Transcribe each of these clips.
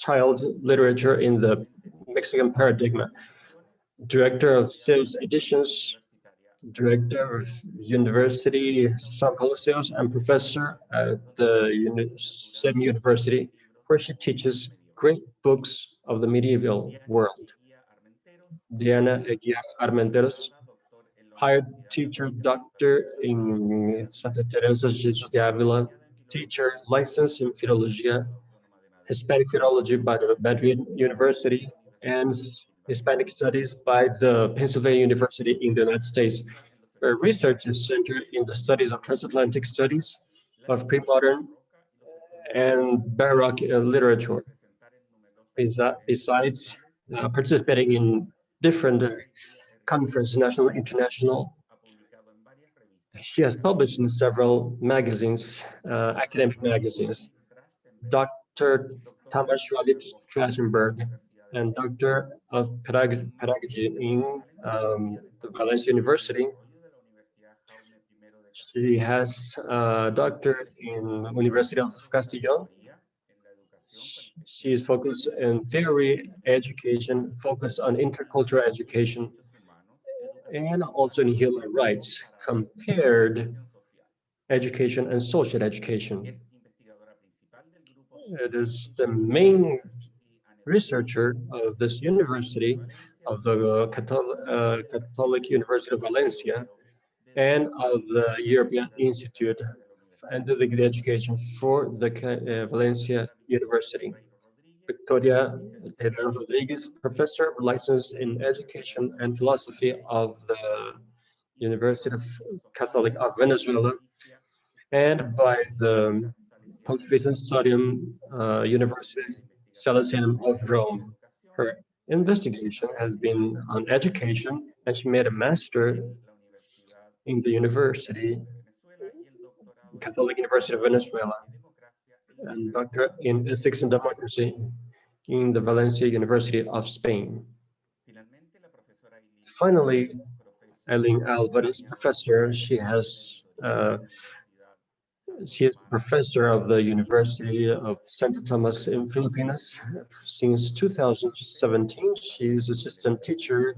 child literature in the Mexican paradigm, director of sales editions, director of University San Paulo Sales, and professor at the same university, where she teaches great books of the medieval world. Diana Eguía Armenteros, hired teacher, doctor in Santa Teresa Jesus de Ávila, teacher, licensed in Philologia, Hispanic Philology by the Madrid University, and Hispanic Studies by the Pennsylvania University in the United States. Her research is centered in the studies of transatlantic studies of pre-modern and Baroque literature. Besides participating in different conferences, national and international, she has published in several magazines, academic magazines. Dr. Tamar Shuali Strassenberg and Doctor of Pedagogy in the Valencia University. She has a doctor in University of Castellón. She is focused on theory education, focused on intercultural education, and also in human rights, compared education and social education. It is the main researcher of this university, of the Catholic University of Valencia, and of the European Institute and the degree education for the Valencia University. Victoria Pedro Rodríguez, professor licensed in education and philosophy of the University of Catholic of Venezuela, and by the Pontifical Studium University Salesianum of Rome. Her investigation has been on education, and she made a master in the University, Catholic University of Venezuela, and doctor in ethics and democracy in the Valencia University of Spain. Finally, Ailil Alvares, professor, she is professor of the University of Santo Tomás in Filipinas. Since 2017, she is assistant teacher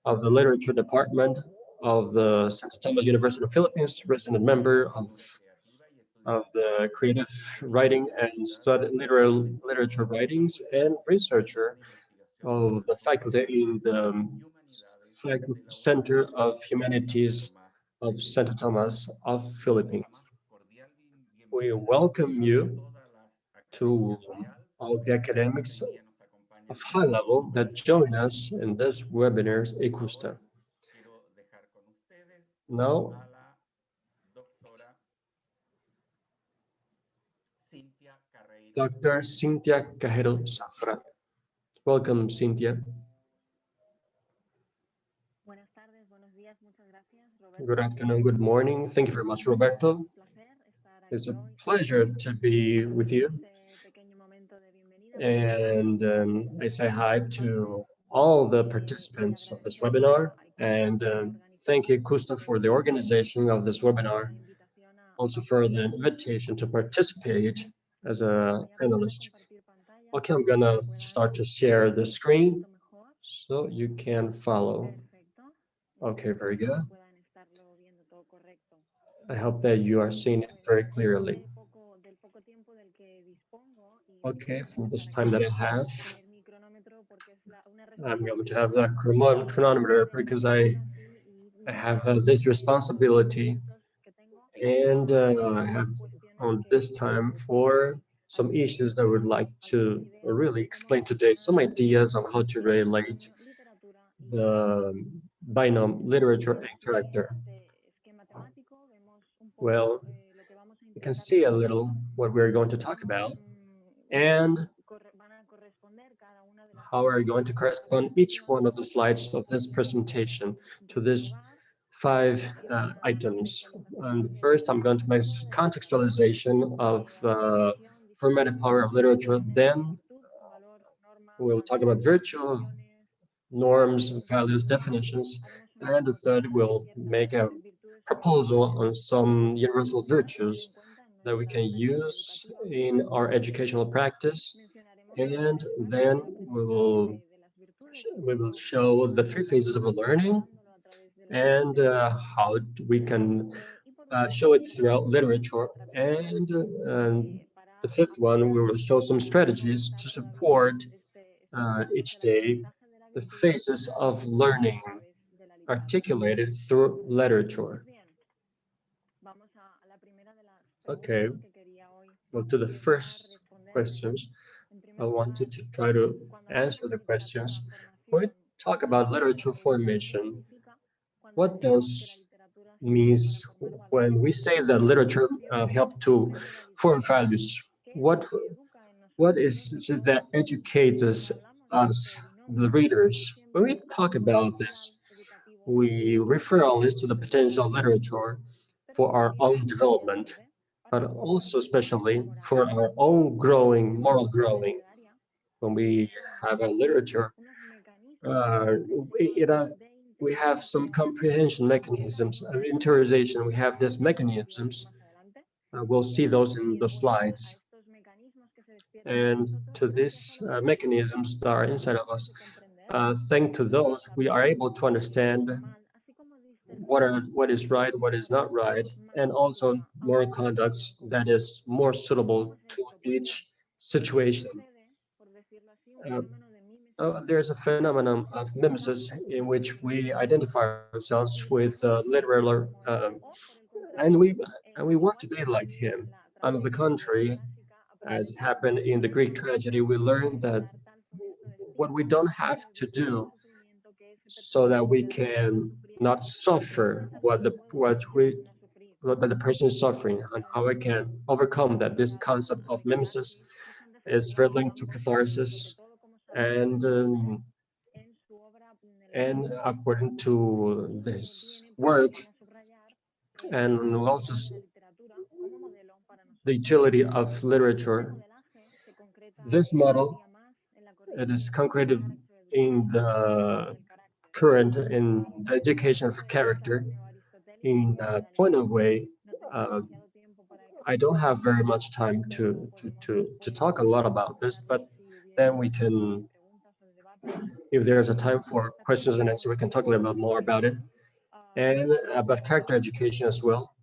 of the literature department of the Santo Tomás University of Philippines, resident member of the creative writing and literature writings, and researcher of the faculty in the Center of Humanities of Santo Tomás of Philippines. We welcome you to all the academics of high level that join us in this webinar's ICUSTA. Now, Dr. Cintia Cajero Zafra. Welcome, Cintia. Good afternoon, good morning. Thank you very much, Roberto. It's a pleasure to be with you. And I say hi to all the participants of this webinar, and thank you, ICUSTA, for the organization of this webinar, also for the invitation to participate as a panelist. Okay, I'm gonna start to share the screen so you can follow. Okay, very good. I hope that you are seeing it very clearly. Okay, from this time that I have, I'm going to have the chronometer because I have this responsibility, and I have on this time for some issues that I would like to really explain today, some ideas on how to relate the binomial literature and character. Well, you can see a little what we're going to talk about and how we're going to correspond each one of the slides of this presentation to these 5 items. And first, I'm going to make contextualization of formative power of literature. Then we'll talk about virtue, norms, values, definitions. And the third, we'll make a proposal on some universal virtues that we can use in our educational practice. And then we will show the three phases of learning and how we can show it throughout literature. And the fifth one, we will show some strategies to support each day the phases of learning articulated through literature. Okay, well, to the first questions, I wanted to try to answer the questions. When we talk about literature formation, what does means when we say that literature help to form values? What is it that educates us, the readers? When we talk about this, we refer always to the potential of literature for our own development, but also especially for our own growing, moral growing. When we have a literature, uh, it, uh, we have some comprehension mechanisms, interiorization. We have these mechanisms. We'll see those in the slides. And to these mechanisms that are inside of us, thanks to those, we are able to understand what is right, what is not right, and also moral conduct that is more suitable to each situation. There's a phenomenon of mimesis in which we identify ourselves with literal, and we want to be like him. On the contrary, as happened in the Greek tragedy, we learned that what we don't have to do so that we can not suffer what the person is suffering, and how I can overcome that. This concept of mimesis is very linked to catharsis, and according to this work, and also the utility of literature, this model, it is concreted in the current in the education of character in a point of way. uh, I don't have very much time to talk a lot about this, but then we can, if there's a time for questions and answers, we can talk a little bit more about it, and about character education as well.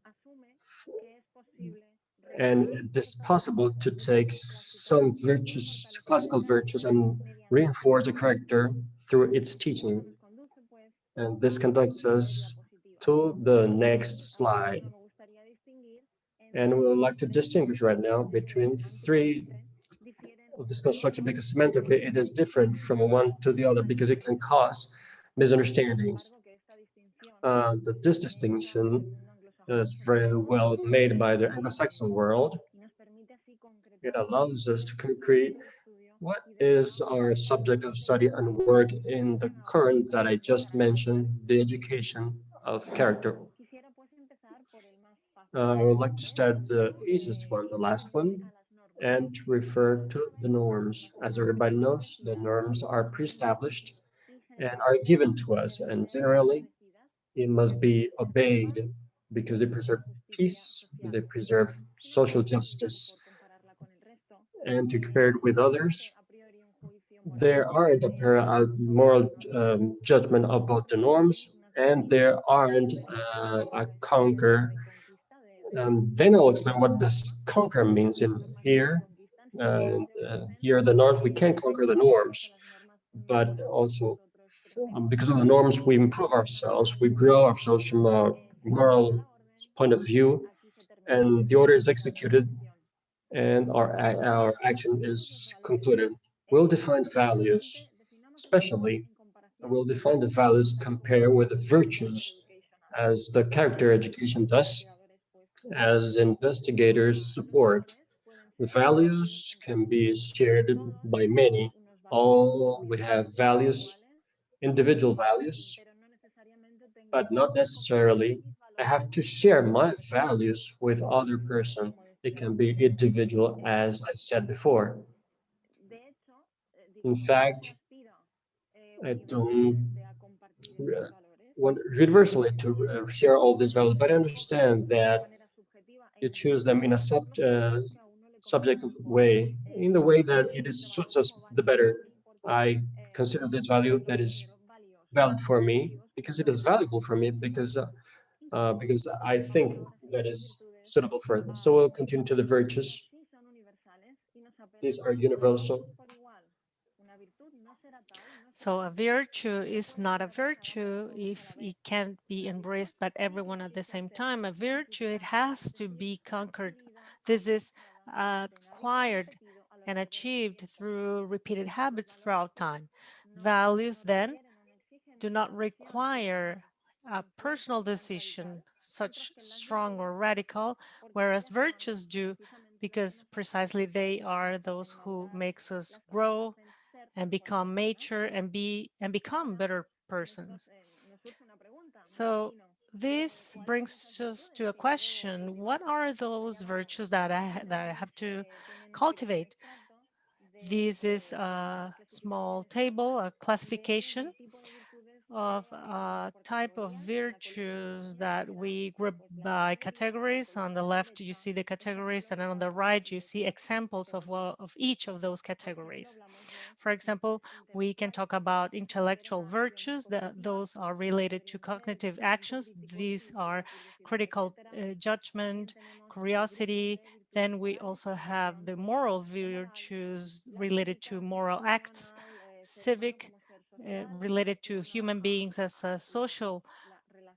And it's possible to take some virtues, classical virtues, and reinforce the character through its teaching. And this conducts us to the next slide. And we would like to distinguish right now between three of this construction, because semantically it is different from one to the other, because it can cause misunderstandings. This distinction is very well made by the Anglo-Saxon world. It allows us to concrete what is our subject of study and work in the current that I just mentioned, the education of character. I would like to start the easiest one, the last one, and to refer to the norms. As everybody knows, the norms are pre-established and are given to us, and generally it must be obeyed because they preserve peace, they preserve social justice, and to compare it with others, there aren't a moral judgment about the norms, and there aren't a conquer. Then I'll explain what this conquer means in here. Here, the norms, we can conquer the norms, but also because of the norms, we improve ourselves, we grow ourselves from a moral point of view, and the order is executed, and our action is concluded. We'll define values, especially we'll define the values compared with the virtues, as the character education does, as investigators support. The values can be shared by many. All we have values, individual values, but not necessarily I have to share my values with other person. It can be individual, as I said before. In fact, I don't want universally to share all these values, but I understand that you choose them in a subjective way, in the way that it is, suits us the better. I consider this value that is valid for me because it is valuable for me because I think that is suitable for it. So we'll continue to the virtues. These are universal. So a virtue is not a virtue if it can't be embraced by everyone at the same time. A virtue, it has to be conquered. This is acquired and achieved through repeated habits throughout time. Values then do not require a personal decision, such strong or radical, whereas virtues do, because precisely they are those who makes us grow and become mature and become better persons. So this brings us to a question: what are those virtues that I have to cultivate? This is a small table, a classification of a type of virtues that we group by categories. On the left, you see the categories, and on the right, you see examples of each of those categories. For example, we can talk about intellectual virtues. Those are related to cognitive actions. These are critical judgment, curiosity. Then we also have the moral virtues related to moral acts, civic, related to human beings as a social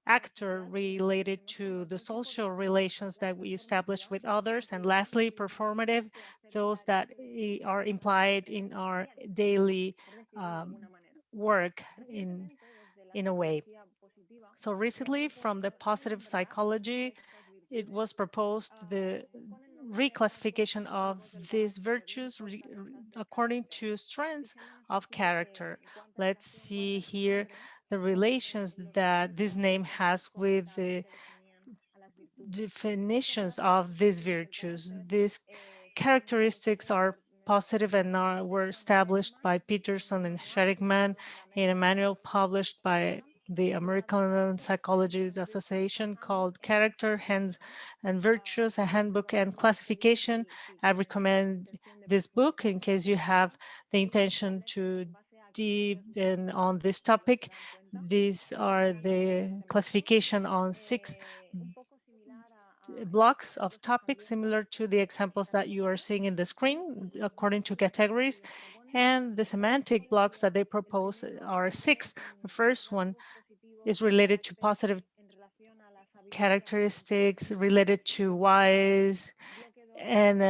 actor, related to the social relations that we establish with others. And lastly, performative, those that are implied in our daily work in a way. So recently, from the positive psychology, it was proposed the reclassification of these virtues according to strengths of character. Let's see here the relations that this name has with the definitions of these virtues. These characteristics are positive and were established by Peterson and Sherigman in a manual published by the American Psychologists Association called Character, Hands and Virtues, a handbook and classification. I recommend this book in case you have the intention to deepen on this topic. These are the classification on 6 blocks of topics similar to the examples that you are seeing in the screen according to categories. And the semantic blocks that they propose are 6. The first one is related to positive characteristics related to wise and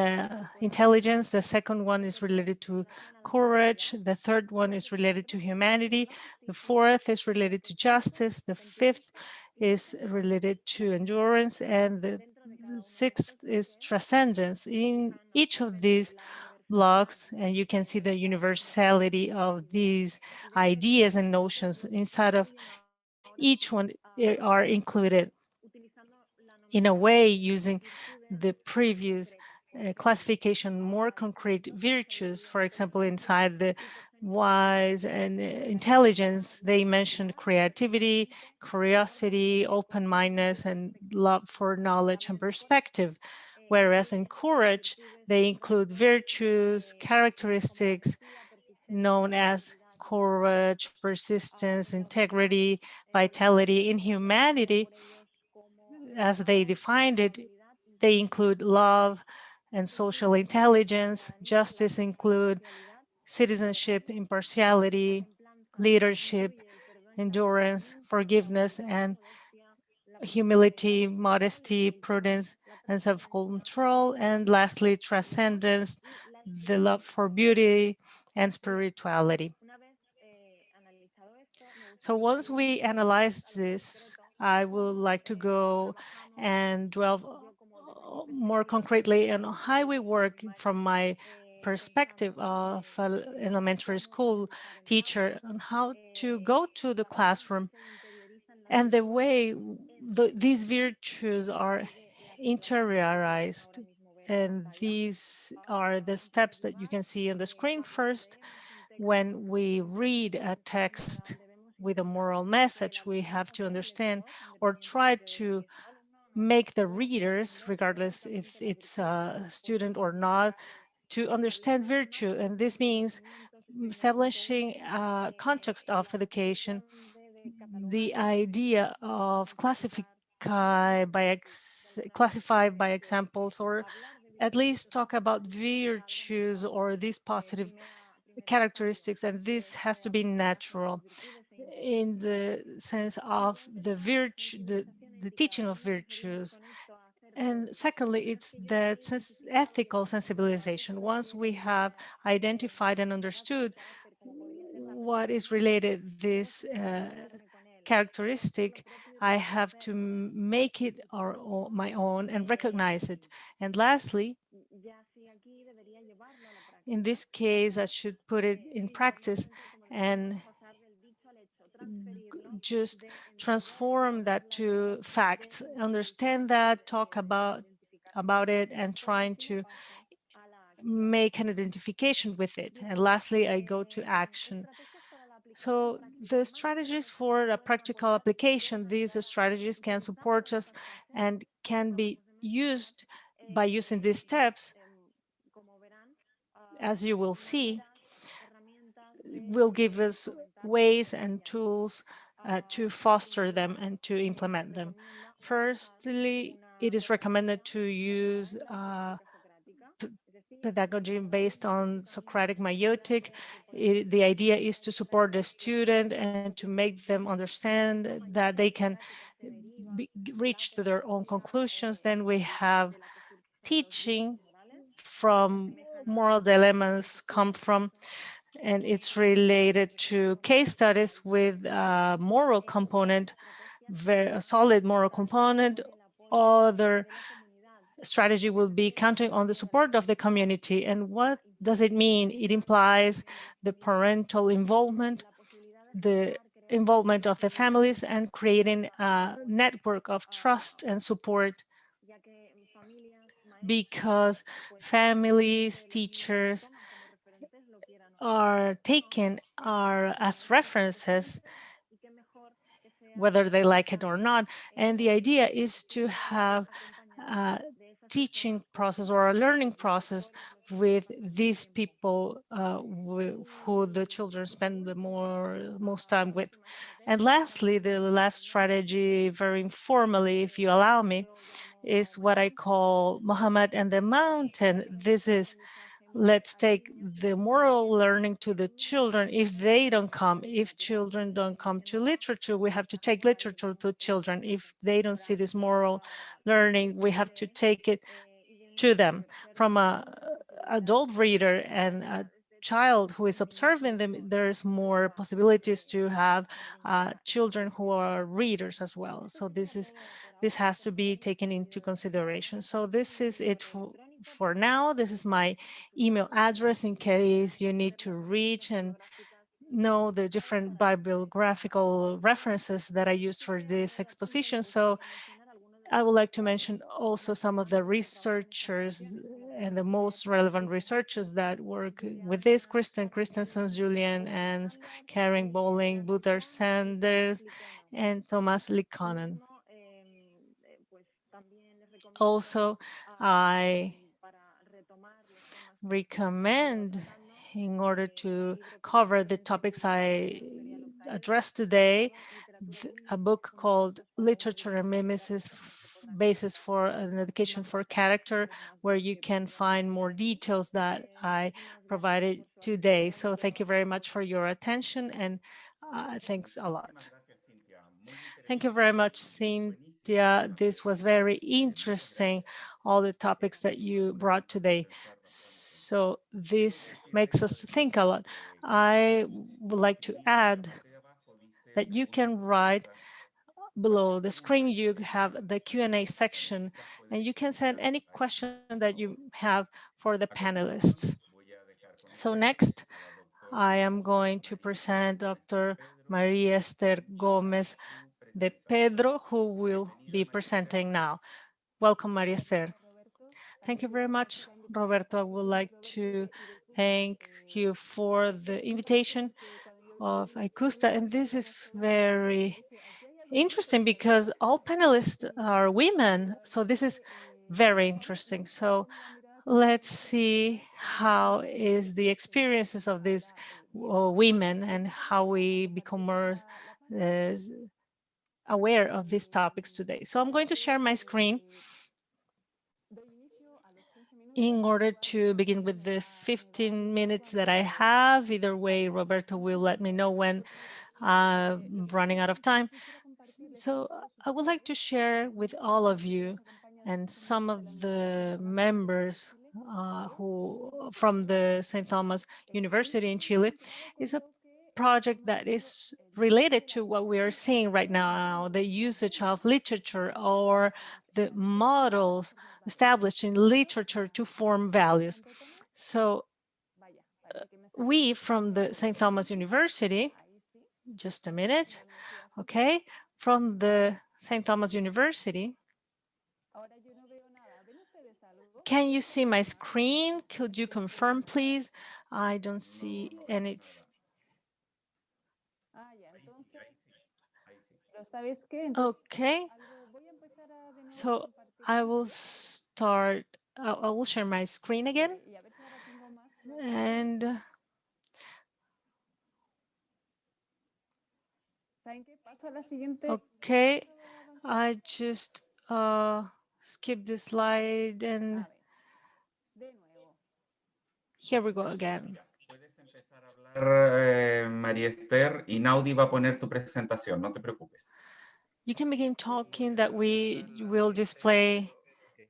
intelligence. The second one is related to courage. The third one is related to humanity. The fourth is related to justice. The fifth is related to endurance. And the sixth is transcendence. In each of these blocks, and you can see the universality of these ideas and notions inside of each one are included in a way using the previous classification, more concrete virtues. For example, inside the wise and intelligence, they mentioned creativity, curiosity, open-mindedness, and love for knowledge and perspective. Whereas in courage, they include virtues, characteristics known as courage, persistence, integrity, vitality. In humanity, as they defined it, they include love and social intelligence. Justice include citizenship, impartiality, leadership, endurance, forgiveness, and humility, modesty, prudence, and self-control. And lastly, transcendence, the love for beauty and spirituality. So once we analyze this, I would like to go and dwell more concretely on how we work from my perspective of an elementary school teacher on how to go to the classroom and the way these virtues are interiorized. And these are the steps that you can see on the screen. First, when we read a text with a moral message, we have to understand or try to make the readers, regardless if it's a student or not, to understand virtue. And this means establishing a context of education, the idea of classify by examples, or at least talk about virtues or these positive characteristics, and this has to be natural in the sense of the virtue, the teaching of virtues. And secondly, it's the ethical sensibilization. Once we have identified and understood what is related this characteristic, I have to make it my own and recognize it. And lastly, in this case, I should put it in practice and just transform that to facts, understand that, talk about it, and trying to make an identification with it. And lastly, I go to action. So the strategies for a practical application, these strategies can support us and can be used by using these steps, as you will see, will give us ways and tools to foster them and to implement them. Firstly, it is recommended to use pedagogy based on Socratic meiotic. The idea is to support the student and to make them understand that they can reach to their own conclusions. Then we have teaching from moral dilemmas come from, and it's related to case studies with a moral component, a solid moral component. Other strategy will be counting on the support of the community. And what does it mean? It implies the parental involvement, the involvement of the families, and creating a network of trust and support, because families, teachers are taken as references, whether they like it or not. And the idea is to have a teaching process or a learning process with these people who the children spend the most time with. And lastly, the last strategy, very informally, if you allow me, is what I call Muhammad and the Mountain. This is, let's take the moral learning to the children. If they don't come, if children don't come to literature, we have to take literature to children. If they don't see this moral learning, we have to take it to them. From a adult reader and a child who is observing them, there's more possibilities to have children who are readers as well. So this has to be taken into consideration. So this is it for now. This is my email address in case you need to reach and know the different bibliographical references that I used for this exposition. So I would like to mention also some of the researchers and the most relevant researchers that work with this: Christensen, Julian Ans, Karen Bowling, Butter Sanders, and Thomas Likkonen. Also, I recommend, in order to cover the topics I addressed today, a book called Literature and Mimesis, Basis for an Education for Character, where you can find more details that I provided today. So thank you very much for your attention, and thanks a lot. Thank you very much, Cintia. This was very interesting, all the topics that you brought today. So this makes us think a lot. I would like to add that you can write below the screen. You have the Q&A section, and you can send any question that you have for the panelists. So next, I am going to present Dr. María Esther Gómez de Pedro, who will be presenting now. Welcome, María Esther. Thank you very much, Roberto. I would like to thank you for the invitation of ICUSTA, and this is very interesting because all panelists are women. So this is very interesting. So let's see how is the experiences of these women and how we become more uh, aware of these topics today. So I'm going to share my screen in order to begin with the 15 minutes that I have. Either way, Roberto will let me know when I'm running out of time. So I would like to share with all of you and some of the members who from the St. Thomas University in Chile is a project that is related to what we are seeing right now, the usage of literature or the models established in literature to form values. So we from the St. Thomas University, just a minute, okay, from the St. Thomas University. Can you see my screen? Could you confirm, please? I don't see any. Okay. So I will start, I will share my screen again. And okay, I just skip this slide and here we go again. María Esther, y Naudi va a poner tu presentación, no te preocupes. You can begin talking that we will display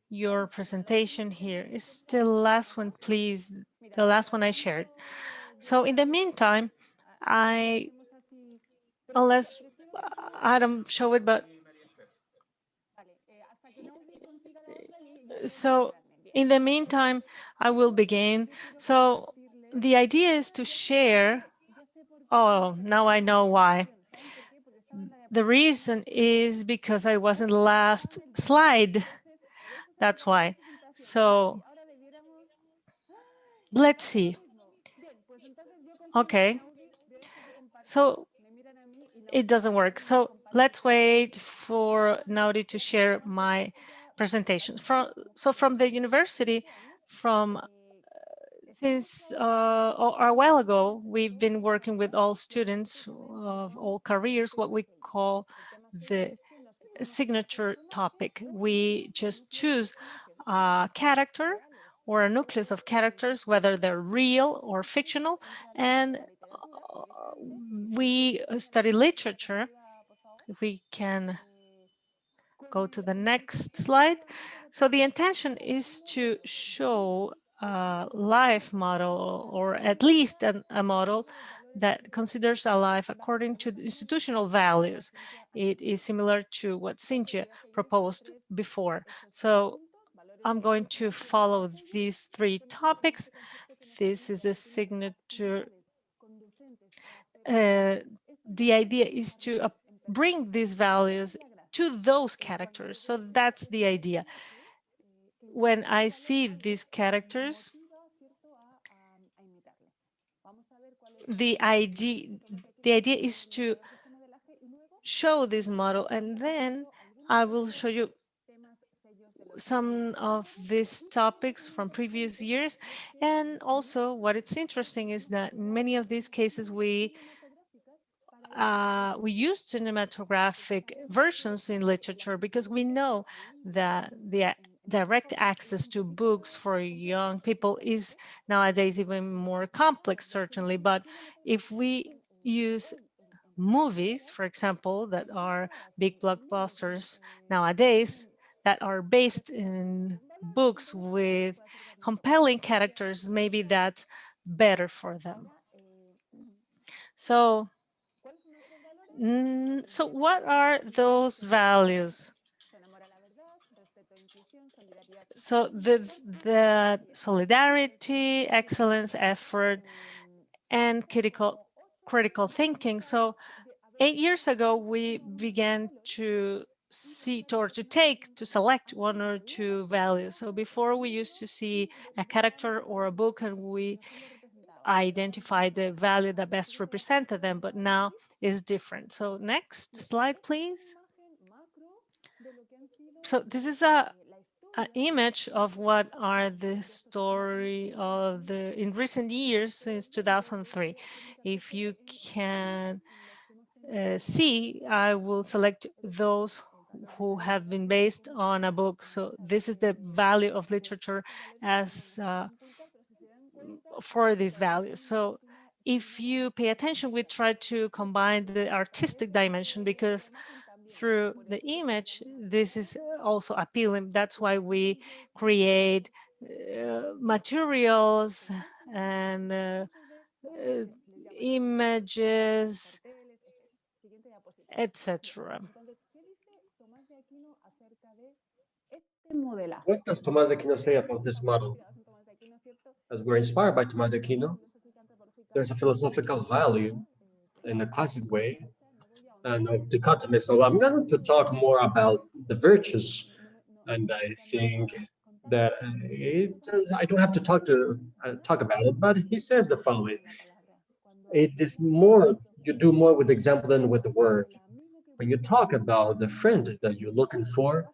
your presentation here. It's the last one, please, the last one I shared. So in the meantime, unless Adam show it, but so in the meantime, I will begin. So the idea is to share. Oh, now I know why. The reason is because I was in the last slide. That's why. So let's see. Okay. So it doesn't work. So let's wait for Naudi to share my presentation. So from the university, since a while ago, we've been working with all students of all careers, what we call the signature topic. We just choose a character or a nucleus of characters, whether they're real or fictional, and we study literature. If we can go to the next slide. So the intention is to show a life model, or at least a model that considers a life according to the institutional values. It is similar to what Cintia proposed before. So I'm going to follow these three topics. This is a signature. The idea is to bring these values to those characters. So that's the idea. When I see these characters, the idea is to show this model, and then I will show you some of these topics from previous years. And also what it's interesting is that in many of these cases we use cinematographic versions in literature because we know that the direct access to books for young people is nowadays even more complex, certainly. But if we use movies, for example, that are big blockbusters nowadays, that are based in books with compelling characters, maybe that's better for them. So what are those values? So the solidarity, excellence, effort, and critical thinking. So 8 years ago, we began to select one or two values. So before we used to see a character or a book and we identify the value that best represented them, but now is different. So next slide, please. So this is an image of what are the story of the in recent years since 2003. If you can see, I will select those who have been based on a book. So this is the value of literature as for these values. So if you pay attention, we try to combine the artistic dimension because through the image, this is also appealing. That's why we create materials and images, etc. What does Tomás de Aquino say about this model? As we're inspired by Tomás de Aquino, there's a philosophical value in a classic way and of dichotomy. So I'm going to talk more about the virtues, and I think that I don't have to talk about it, but he says the following: it is more, you do more with example than with the word. When you talk about the friend that you're looking for,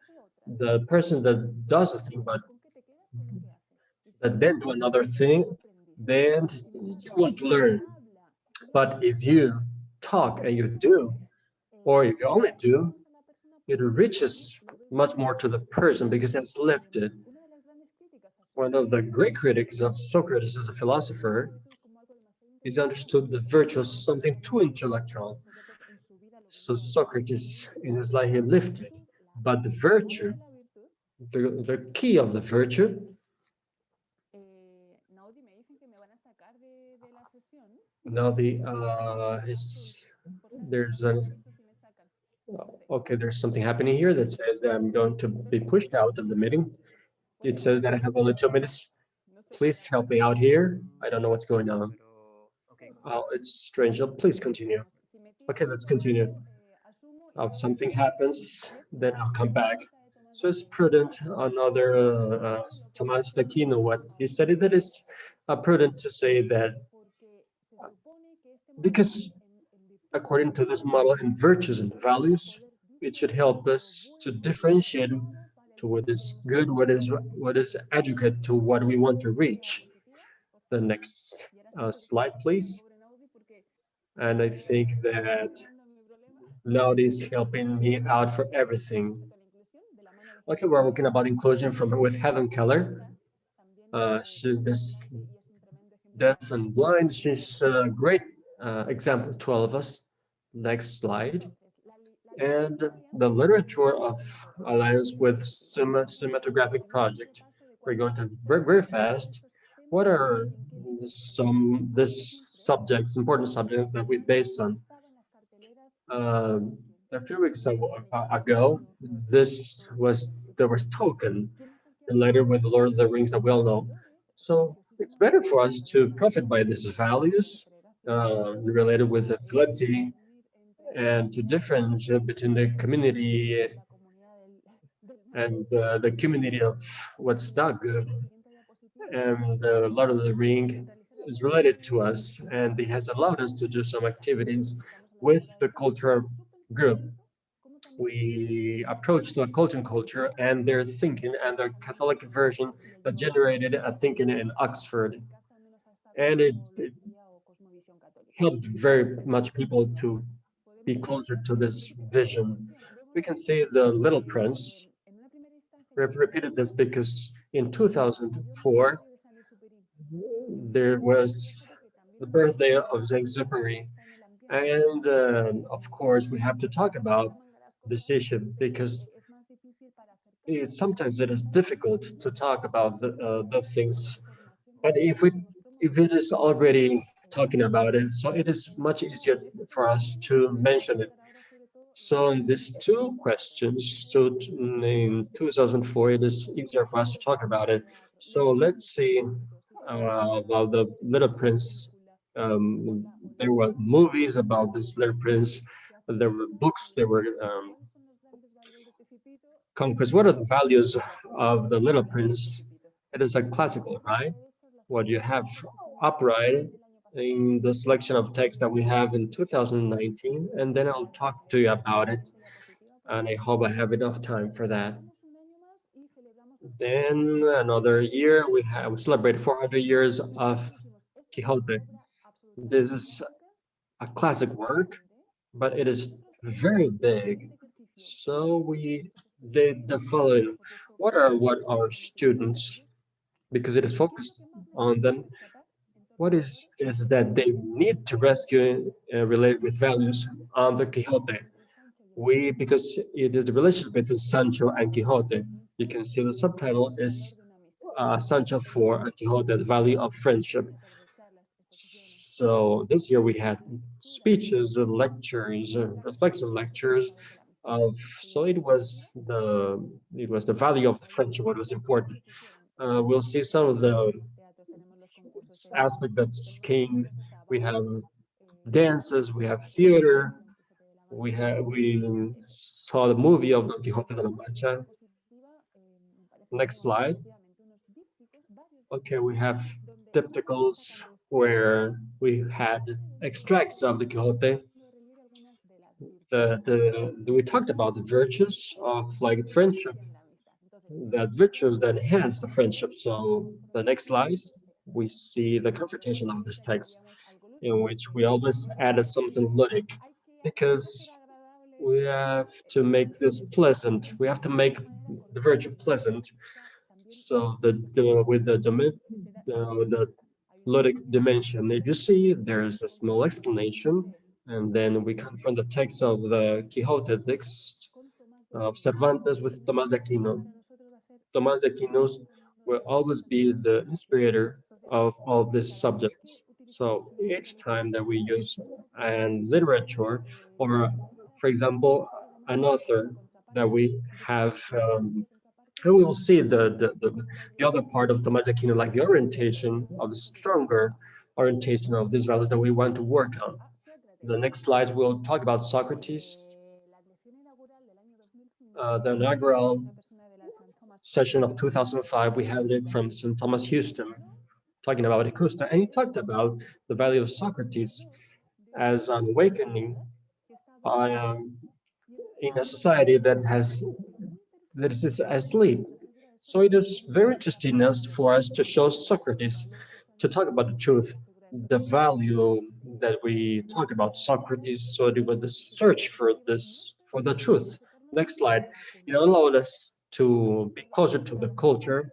the person that does a thing but that then do another thing, then you won't learn. But if you talk and you do, or if you only do, it reaches much more to the person because it's lifted. One of the great critics of Socrates as a philosopher, he understood the virtue as something too intellectual. So Socrates in his life he lifted, but the virtue, the key of the virtue. Now there's a okay, there's something happening here that says that I'm going to be pushed out of the meeting. It says that I have only 2 minutes. Please help me out here. I don't know what's going on. Oh, it's strange. Oh, please continue. Okay, let's continue. If something happens, then I'll come back. So it's prudent. Another Tomás de Aquino, what he said it that is prudent to say that because according to this model in virtues and values, it should help us to differentiate to what is good, what is adequate to what we want to reach. The next slide, please. And I think that Loud is helping me out for everything. Okay, we're working about inclusion with Helen Keller. She's this deaf and blind. She's a great example to all of us. Next slide. And the literature of Alliance with Cinematographic Project. We're going to very fast. What are some subjects, important subjects that we based on? A few weeks ago, there was Token related with Lord of the Rings that we all know. So it's better for us to profit by these values related with the fidelity and to differentiate between the community and the community of what's not good. And the Lord of the Ring is related to us, and it has allowed us to do some activities with the cultural group. We approached the culture and their thinking and the Catholic version that generated a thinking in Oxford. And it helped very much people to be closer to this vision. We can see the Little Prince. We've repeated this because in 2004, there was the birthday of Saint-Exupéry. And of course, we have to talk about this issue because sometimes it is difficult to talk about the things. But if it is already talking about it, so it is much easier for us to mention it. So in these two questions, so in 2004, it is easier for us to talk about it. So let's see about the Little Prince. There were movies about this Little Prince. There were books. There were conquest. What are the values of the Little Prince? It is a classical, right? What you have upright in the selection of text that we have in 2019, and then I'll talk to you about it, and I hope I have enough time for that. Then another year, we celebrate 400 years of Quixote. This is a classic work, but it is very big. So we did the following. What our students, because it is focused on them, what is that they need to rescue related with values on the Quixote. Because it is the relationship between Sancho and Quixote. You can see the subtitle is Sancho for Quixote, the value of friendship. So this year we had speeches, lectures, reflexive lectures so it was the value of the friendship what was important. We'll see some of the aspect that's came. We have dances, we have theater, we saw the movie of Don Quixote de la Mancha. Next slide. Okay, we have diptychs where we had extracts of the Quixote. We talked about the virtues of like friendship, that virtues that enhance the friendship. So the next slides, we see the confrontation of this text, in which we always added something ludic, because we have to make this pleasant. We have to make the virtue pleasant. So with the ludic dimension, if you see, there's a small explanation, and then we confront the text of the Quixote text of Cervantes with Tomás de Aquino. Tomás de Aquino will always be the inspirator of all these subjects. So each time that we use and literature, or for example, an author that we have, and we will see the other part of Tomás de Aquino, like the orientation of the stronger orientation of these values that we want to work on. The next slides we'll talk about Socrates. The inaugural session of 2005, we had it from St. Thomas Houston, talking about ICUSTA, and he talked about the value of Socrates as an awakening in a society that is asleep. So it is very interesting for us to show Socrates, to talk about the truth, the value that we talk about Socrates. So it was the search for the truth. Next slide. It allowed us to be closer to the culture,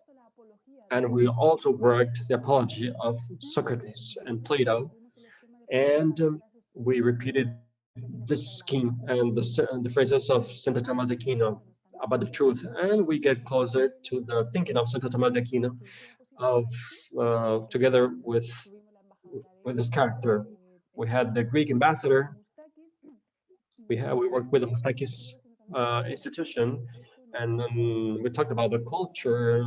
and we also worked the apology of Socrates and Plato, and we repeated this scheme and the phrases of Santo Tomás de Aquino about the truth, and we get closer to the thinking of Santo Tomás de Aquino together with this character. We had the Greek ambassador. We worked with the Mustakis institution, and we talked about the culture.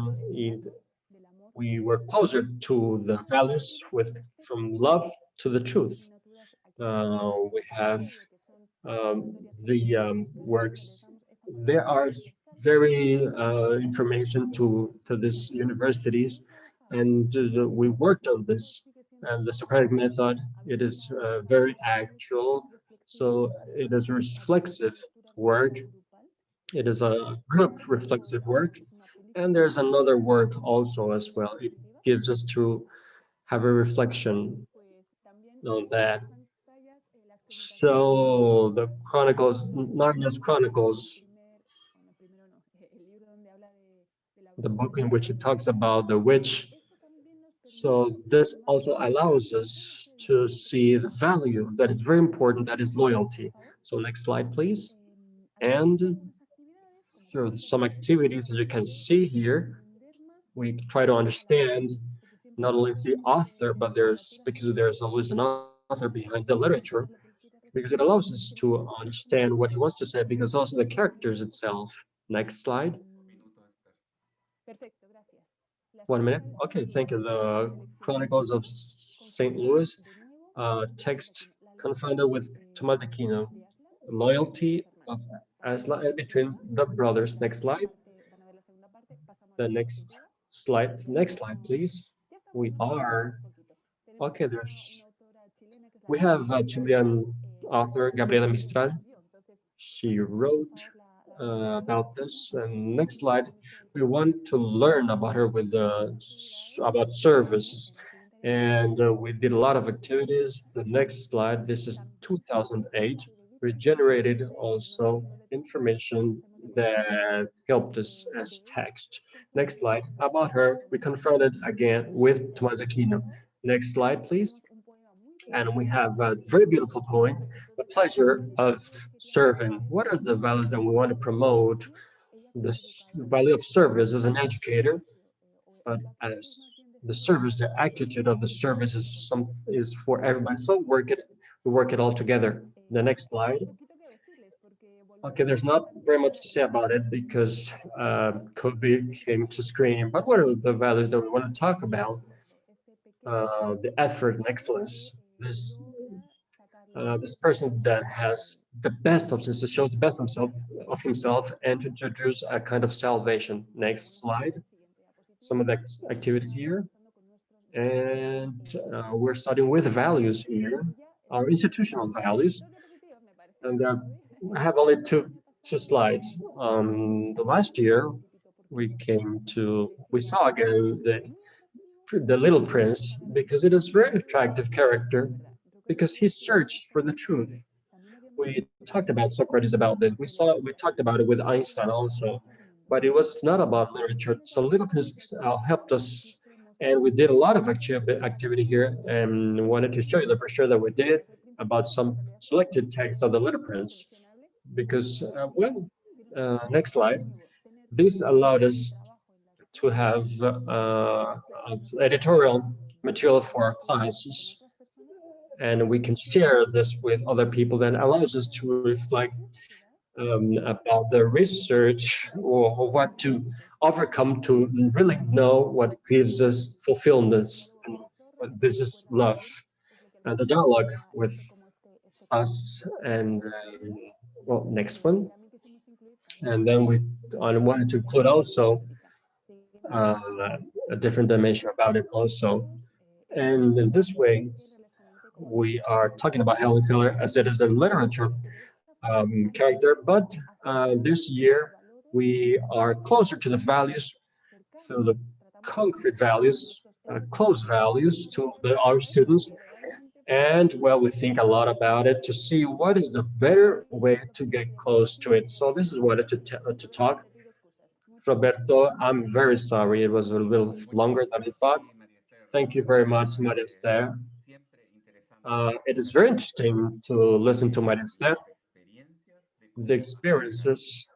We were closer to the values from love to the truth. We have the works. There are very information to these universities, and we worked on this. And the Socratic method, it is very actual. So it is reflexive work. It is a group reflexive work. And there's another work also as well. It gives us to have a reflection on that. So the Chronicles, Narnia's Chronicles, the book in which it talks about the witch. So this also allows us to see the value that is very important, that is loyalty. So next slide, please. And through some activities, as you can see here, we try to understand not only the author, but because there's always an author behind the literature, because it allows us to understand what he wants to say, because also the characters itself. Next slide. 1 minute. Okay, thank you. The Chronicles of St. Louis, text confronted with Tomás de Aquino, loyalty between the brothers. Next slide. The next slide, please. We are, okay, there's We have a Chilean author, Gabriela Mistral. She wrote about this. And next slide, we want to learn about her with about service. And we did a lot of activities. The next slide, this is 2008. We generated also information that helped us as text. Next slide, about her, we confronted again with Tomás Aquino. Next slide, please. And we have a very beautiful poem, the pleasure of serving. What are the values that we want to promote? The value of service as an educator, but as the service, the attitude of the service is for everybody. So we work it all together. The next slide. Okay, there's not very much to say about it because COVID came to screen. But what are the values that we want to talk about? The effort and excellence. This person that has the best of this, shows the best of himself, and to introduce a kind of salvation. Next slide. Some of the activities here. And we're starting with values here, our institutional values. And I have only two slides. The last year, we saw again the Little Prince, because it is very attractive character, because he searched for the truth. We talked about Socrates about this. We talked about it with Einstein also, but it was not about literature. So Little Prince helped us, and we did a lot of activity here, and wanted to show you the brochure that we did about some selected texts of the Little Prince, because next slide. This allowed us to have editorial material for our classes, and we can share this with other people. That allows us to reflect about the research or what to overcome to really know what gives us fulfillment. This is love, and the dialogue with us. And well, next one. And then I wanted to include also a different dimension about it also. And in this way, we are talking about Helen Keller as it is a literature character, but this year we are closer to the values, to the concrete values, close values to our students. And well, we think a lot about it to see what is the better way to get close to it. So this is what to talk. Roberto, I'm very sorry. It was a little longer than I thought. Thank you very much, Maria Esther. It is very interesting to listen to Maria Esther, the experiences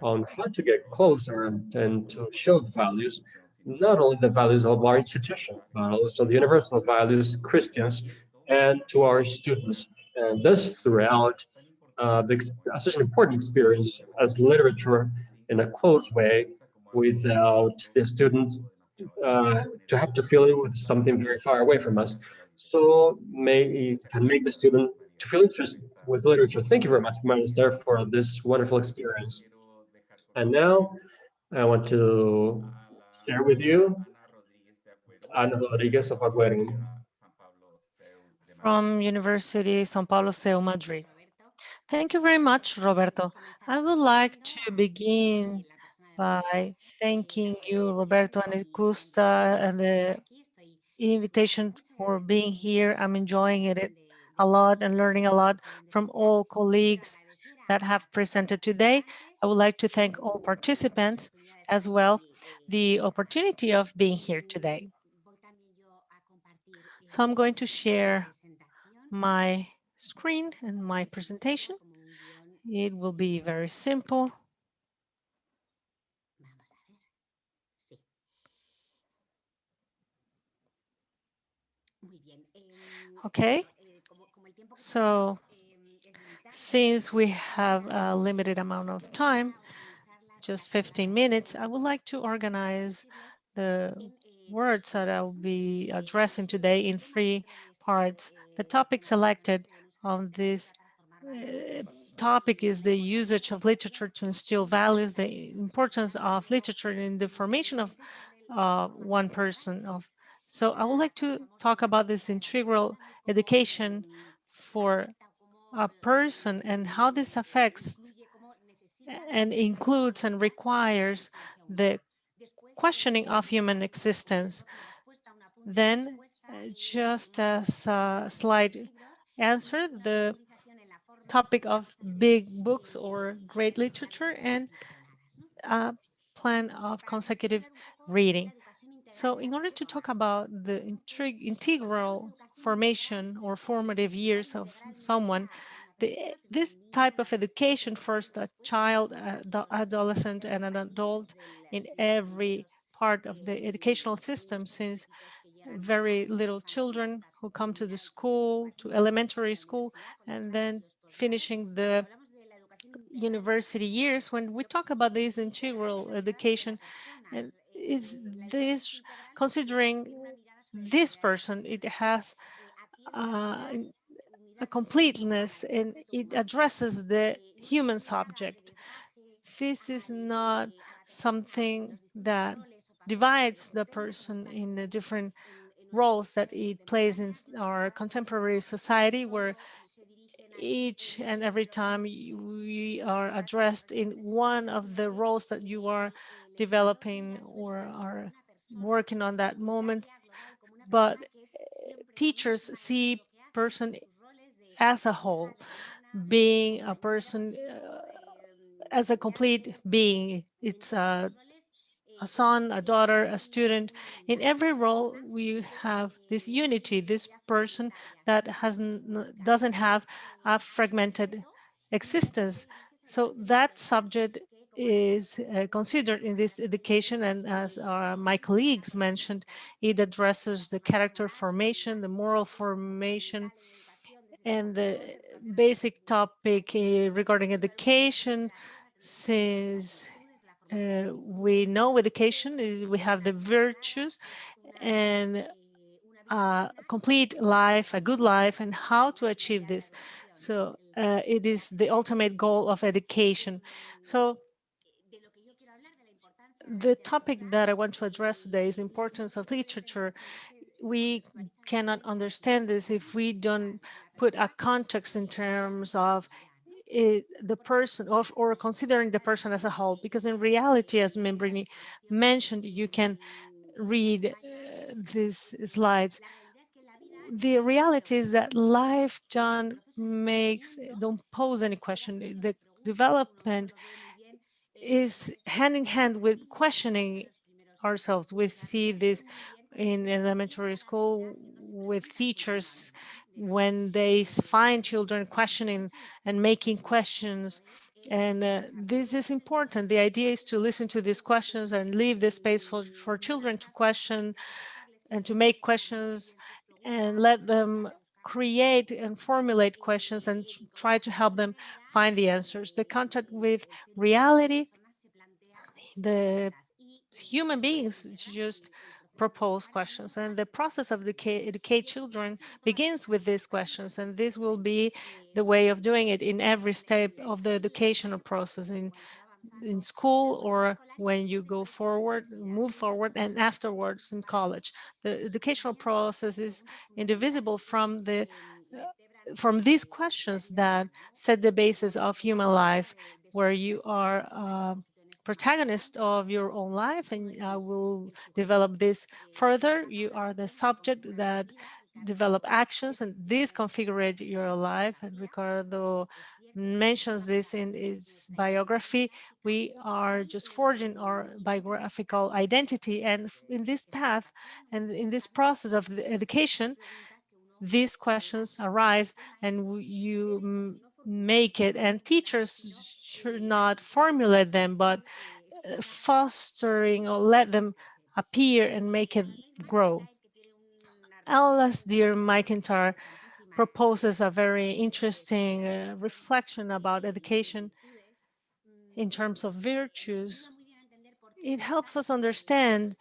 on how to get closer and to show the values, not only the values of our institution, but also the universal values, Christians, and to our students. And this throughout such an important experience as literature in a close way, without the student to have to feel it with something very far away from us. So can make the student to feel interested with literature. Thank you very much, Maria, for this wonderful experience. And now I want to share with you Ana Rodríguez of Agüero. From University São Paulo CEU Madrid. Thank you very much, Roberto. I would like to begin by thanking you, Roberto and ICUSTA, and the invitation for being here. I'm enjoying it a lot and learning a lot from all colleagues that have presented today. I would like to thank all participants as well, the opportunity of being here today. So I'm going to share my screen and my presentation. It will be very simple. Okay, so since we have a limited amount of time, just 15 minutes, I would like to organize the words that I will be addressing today in 3 parts. The topic selected on this topic is the usage of literature to instill values, the importance of literature in the formation of one person, of So I would like to talk about this integral education for a person and how this affects and includes and requires the questioning of human existence. Then, just as a slight answer, the topic of big books or great literature and a plan of consecutive reading. So in order to talk about the integral formation or formative years of someone, this type of education first a child, adolescent, and an adult in every part of the educational system, since very little children who come to the school, to elementary school, and then finishing the university years. When we talk about this integral education, and is this considering this person, it has a completeness and it addresses the human subject. This is not something that divides the person in the different roles that it plays in our contemporary society, where each and every time we are addressed in one of the roles that you are developing or are working on that moment. But teachers see person as a whole, being a person as a complete being. It's a son, a daughter, a student. In every role, we have this unity, this person that doesn't have a fragmented existence. So that subject is considered in this education, and as my colleagues mentioned, it addresses the character formation, the moral formation, and the basic topic regarding education, since we know education is we have the virtues and a complete life, a good life, and how to achieve this. So it is the ultimate goal of education. So the topic that I want to address today is importance of literature. We cannot understand this if we don't put a context in terms of the person or considering the person as a whole, because in reality, as Membrini mentioned, you can read these slides. The reality is that life don't pose any question. The development is hand in hand with questioning ourselves. We see this in elementary school with teachers when they find children questioning and making questions. And this is important. The idea is to listen to these questions and leave the space for children to question and to make questions and let them create and formulate questions and try to help them find the answers. The contact with reality, the human beings just propose questions, and the process of educate children begins with these questions, and this will be the way of doing it in every step of the educational process, in school or when you go forward, move forward, and afterwards in college. The educational process is indivisible from these questions that set the basis of human life, where you are protagonist of your own life, and I will develop this further. You are the subject that develop actions, and this configure your life. And Ricardo mentions this in his biography. We are just forging our biographical identity, and in this path and in this process of the education, these questions arise and you make it, and teachers should not formulate them, but fostering or let them appear and make it grow. Alice Dear McIntyre proposes a very interesting reflection about education in terms of virtues. It helps us understand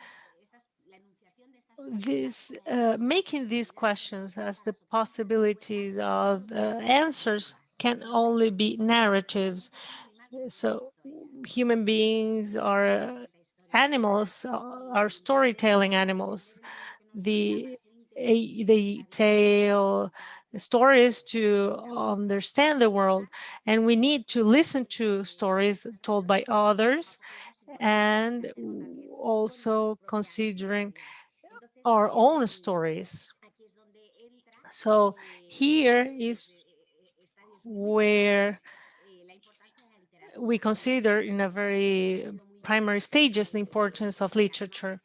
making these questions as the possibilities of answers can only be narratives. So human beings are animals, are storytelling animals. they tell stories to understand the world, and we need to listen to stories told by others, and also considering our own stories. So here is where we consider in a very primary stages the importance of literature.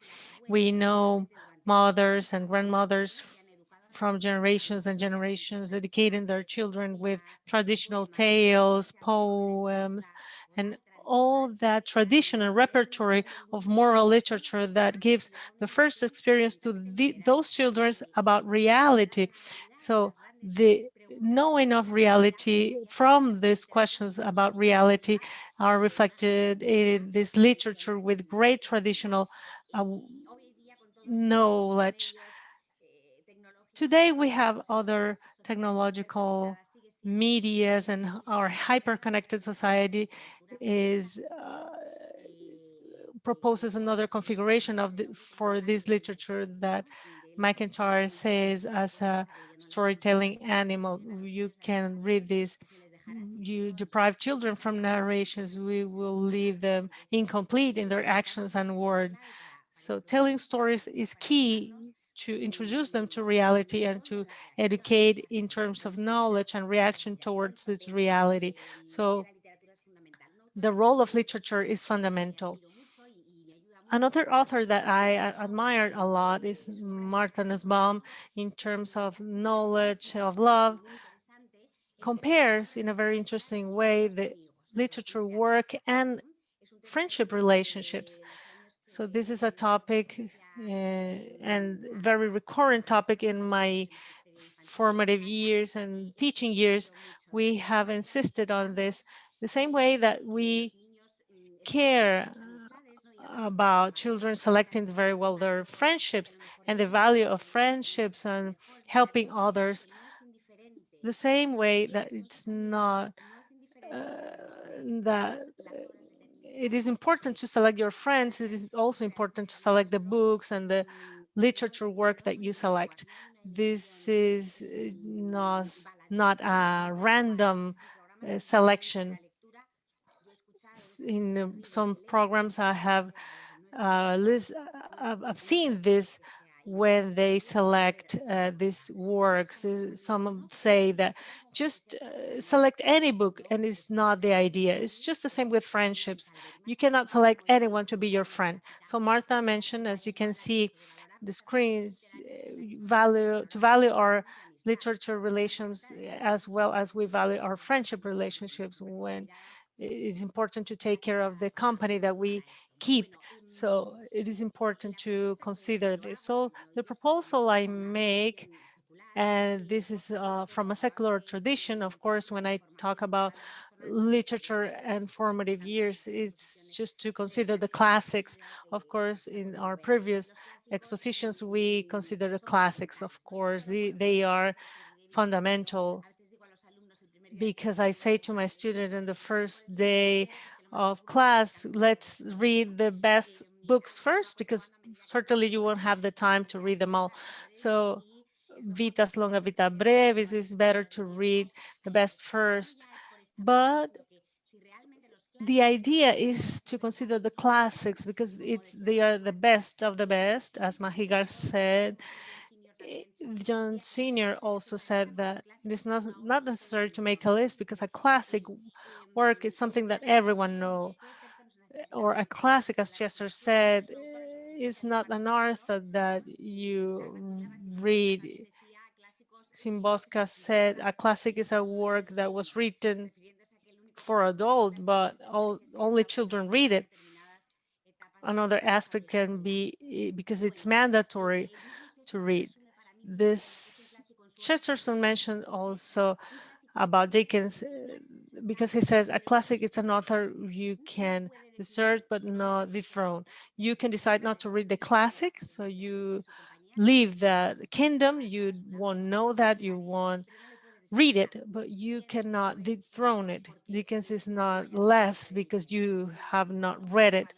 We know mothers and grandmothers from generations and generations educating their children with traditional tales, poems, and all that tradition and repertory of moral literature that gives the first experience to those children about reality. So the knowing of reality from these questions about reality are reflected in this literature with great traditional knowledge. Today we have other technological medias, and our hyper-connected society is proposes another configuration of for this literature that McIntyre says as a storytelling animal. You can read this. You deprive children from narrations, we will leave them incomplete in their actions and word. So telling stories is key to introduce them to reality and to educate in terms of knowledge and reaction towards this reality. So the role of literature is fundamental. Another author that I admired a lot is Martha Nussbaum in terms of knowledge of love, compares in a very interesting way the literature work and friendship relationships. So this is a topic and very recurrent topic in my formative years and teaching years. We have insisted on this the same way that we care about children selecting very well their friendships and the value of friendships and helping others, the same way that it's not that it is important to select your friends, it is also important to select the books and the literature work that you select. This is not a random selection. In some programs I have I've seen this when they select these works. Some say that just select any book, and it's not the idea. It's just the same with friendships. You cannot select anyone to be your friend. So Martha mentioned, as you can see, the screens value our literature relations as well as we value our friendship relationships, when it's important to take care of the company that we keep. So it is important to consider this. So the proposal I make, and this is from a secular tradition, of course, when I talk about literature and formative years, it's just to consider the classics. Of course, in our previous expositions, we consider the classics, of course. They are fundamental, because I say to my student in the first day of class, let's read the best books first, because certainly you won't have the time to read them all. So vitas longa vita brevis, is better to read the best first. But the idea is to consider the classics because they are the best of the best, as Mahigar said. John Sr. also said that it is not necessary to make a list, because a classic work is something that everyone knows. Or a classic, as Chester said, is not an author that you read. Simbosca said a classic is a work that was written for adults, but only children read it. Another aspect can be because it's mandatory to read. This Chesterton mentioned also about Dickens, because he says a classic is an author you can desert but not dethrone. You can decide not to read the classic, so you leave the kingdom, you won't know that, you won't read it, but you cannot dethrone it. Dickens is not less because you have not read it.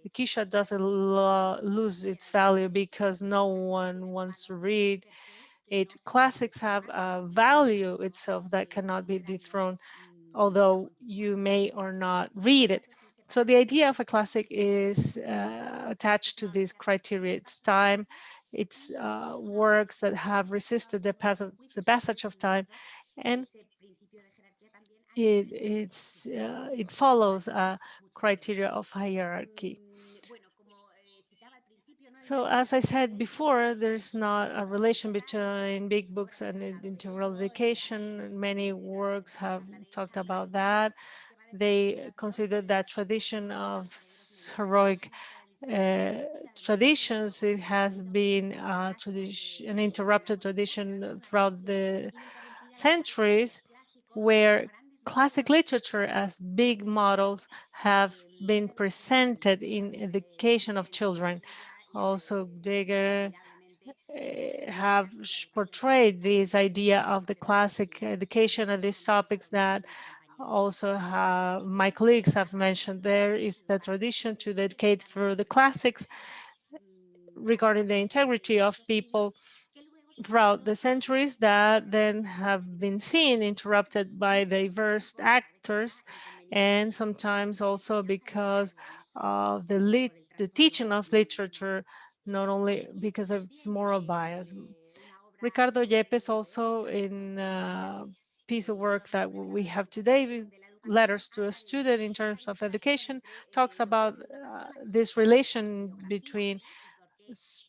the Kisha doesn't lose its value because no one wants to read it. Classics have a value itself that cannot be dethroned, although you may or not read it. So the idea of a classic is attached to this criteria. It's time, it's works that have resisted the passage of time, and it follows a criteria of hierarchy. So as I said before, there's not a relation between big books and integral education. Many works have talked about that. They consider that tradition of heroic traditions, it has been an interrupted tradition throughout the centuries, where classic literature as big models have been presented in education of children. Also, Deger have portrayed this idea of the classic education and these topics that also my colleagues have mentioned. There is the tradition to educate through the classics regarding the integrity of people throughout the centuries that then have been seen interrupted by diverse actors, and sometimes also because of the teaching of literature, not only because of its moral bias. Ricardo Yepes also, in a piece of work that we have today, letters to a student in terms of education, talks about this relation between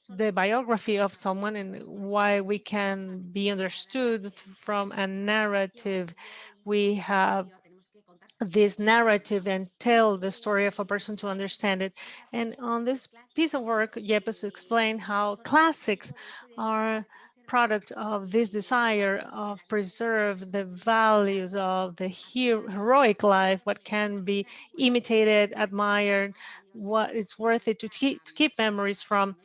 the biography of someone and why we can be understood from a narrative. We have this narrative and tell the story of a person to understand it. And on this piece of work, Yepes explained how classics are product of this desire of preserve the values of the heroic life, what can be imitated, admired, what it's worth it to keep memories from,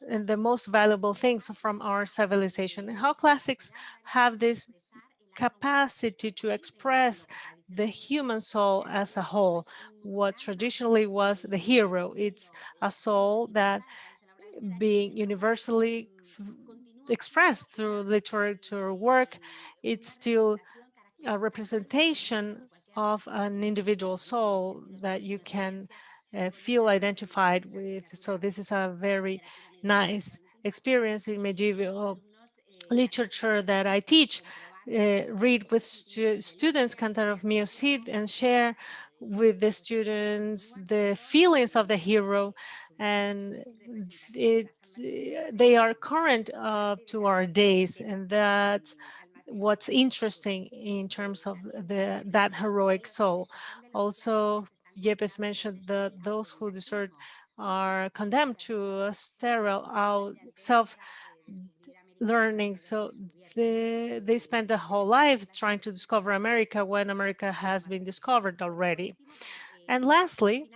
and the most valuable things from our civilization, and how classics have this capacity to express the human soul as a whole, what traditionally was the hero. It's a soul that being universally expressed through literature work, it's still a representation of an individual soul that you can feel identified with. So this is a very nice experience in medieval literature that I teach. Read with students Cantar of Mio Cid and share with the students the feelings of the hero, and they are current to our days, and that's what's interesting in terms of that heroic soul. Also, Yepes mentioned that those who desert are condemned to a sterile self-learning. So they spend a whole life trying to discover America when America has been discovered already. And lastly,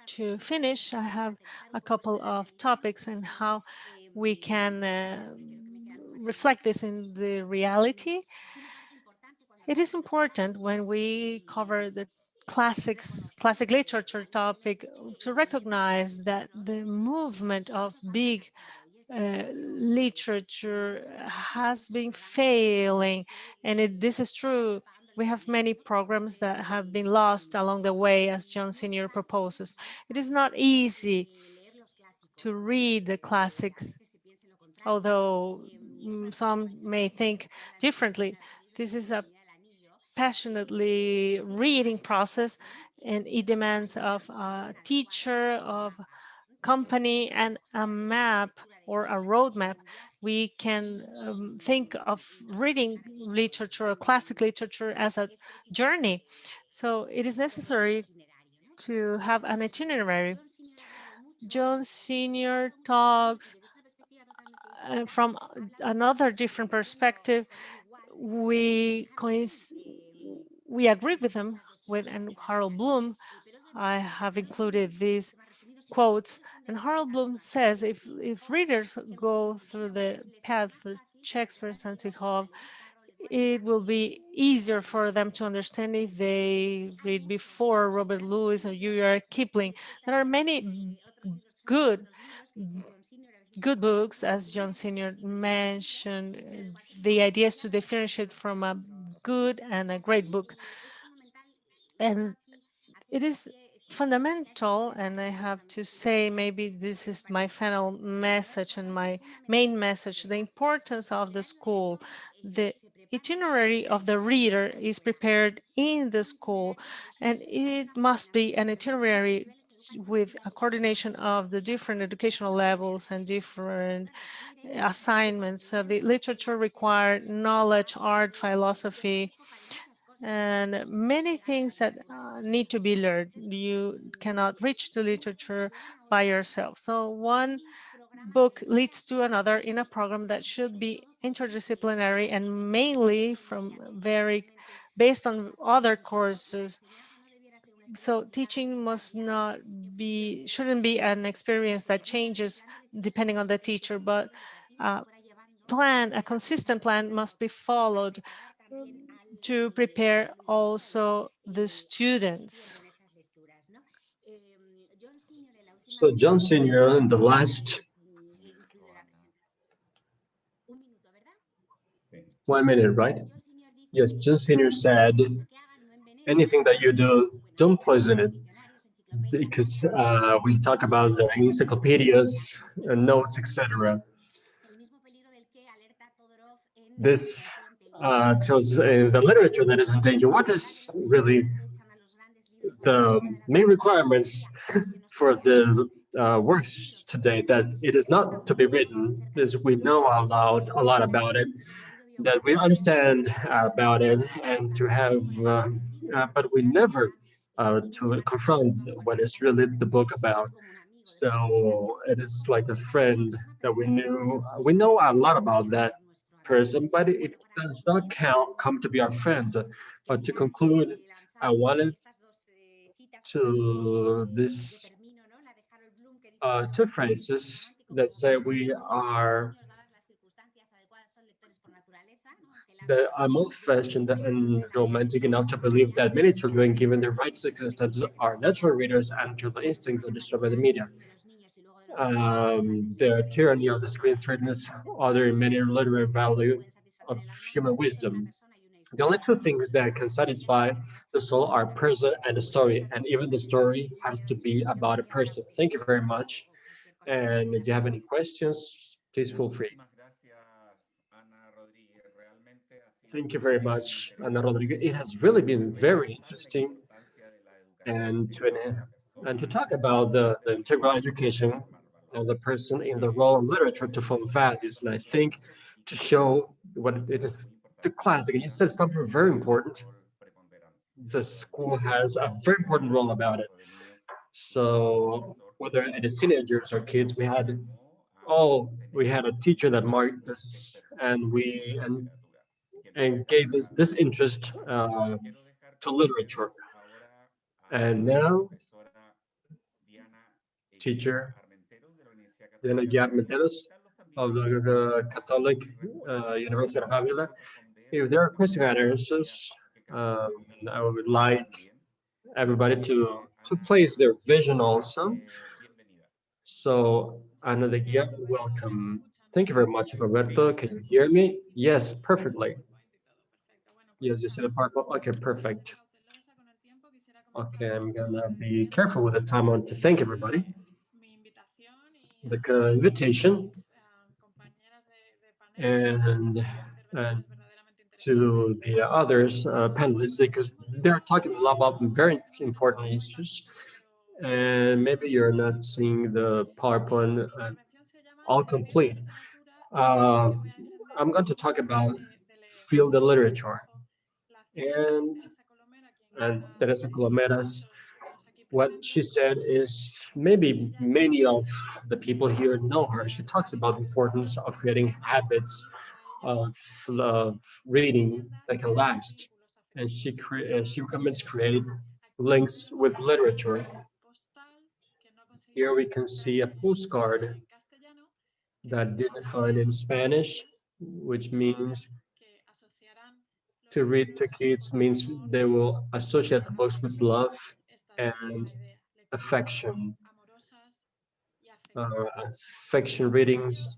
to finish, I have a couple of topics and how we can reflect this in the reality. It is important when we cover the classic literature topic to recognize that the movement of big literature has been failing, and this is true. We have many programs that have been lost along the way, as John Senior proposes. It is not easy to read the classics, although some may think differently. This is a passionately reading process, and it demands of a teacher, of company, and a map or a roadmap. We can think of reading literature or classic literature as a journey. So it is necessary to have an itinerary. John Senior talks from another different perspective. We agree with him, and Harold Bloom. I have included these quotes, and Harold Bloom says if readers go through the path through Shakespeare and Chekhov, it will be easier for them to understand if they read before Robert Lewis or Rudyard Kipling. There are many good books, as John Senior mentioned. The idea is to differentiate from a good and a great book. And it is fundamental, and I have to say, maybe this is my final message and my main message, the importance of the school. The itinerary of the reader is prepared in the school, and it must be an itinerary with a coordination of the different educational levels and different assignments. So the literature required knowledge, art, philosophy, and many things that need to be learned. You cannot reach the literature by yourself. So one book leads to another in a program that should be interdisciplinary and mainly based on other courses. So teaching shouldn't be an experience that changes depending on the teacher, but a consistent plan must be followed to prepare also the students. So John Senior in the last 1 minute, right? Yes, John Senior said, anything that you do, don't poison it. Because we talk about the encyclopedias, notes, etc. This tells the literature that is in danger. What is really the main requirements for the works today? That it is not to be written, as we know a lot about it, that we understand about it, and to have, but we never to confront what is really the book about. So it is like a friend that we knew. We know a lot about that person, but it does not come to be our friend. But to conclude, I wanted to this two phrases that say we are that I'm old-fashioned and romantic enough to believe that many children, given their rights existence, are natural readers until the instincts are destroyed by the media. The tyranny of the screen threatens other many literary value of human wisdom. The only two things that can satisfy the soul are person and the story, and even the story has to be about a person. Thank you very much. And if you have any questions, please feel free. Thank you very much, Ana Rodríguez. It has really been very interesting, and to talk about the integral education of the person in the role of literature to form values. And I think to show what it is, the classic, you said something very important. The school has a very important role about it. So whether it is teenagers or kids, we had a teacher that marked us, and gave us this interest to literature. And now, teacher Diana Armenteros of the Catholic University of Ávila. If there are question and answers, I would like everybody to place their vision also. So, Ana de Guia, welcome. Thank you very much, Roberto. Can you hear me? Yes, perfectly. Yes, you see the purple. Okay, perfect. Okay, I'm gonna be careful with the time. I want to thank everybody. The invitation and to the others panelists, because they're talking a lot about very important issues, and maybe you're not seeing the PowerPoint all complete. I'm going to talk about field the literature, and Teresa Colomeras, what she said is maybe many of the people here know her. She talks about the importance of creating habits of reading that can last, and she recommends create links with literature. Here we can see a postcard that didn't find in Spanish, which means To read to kids means they will associate the books with love and affection, affection readings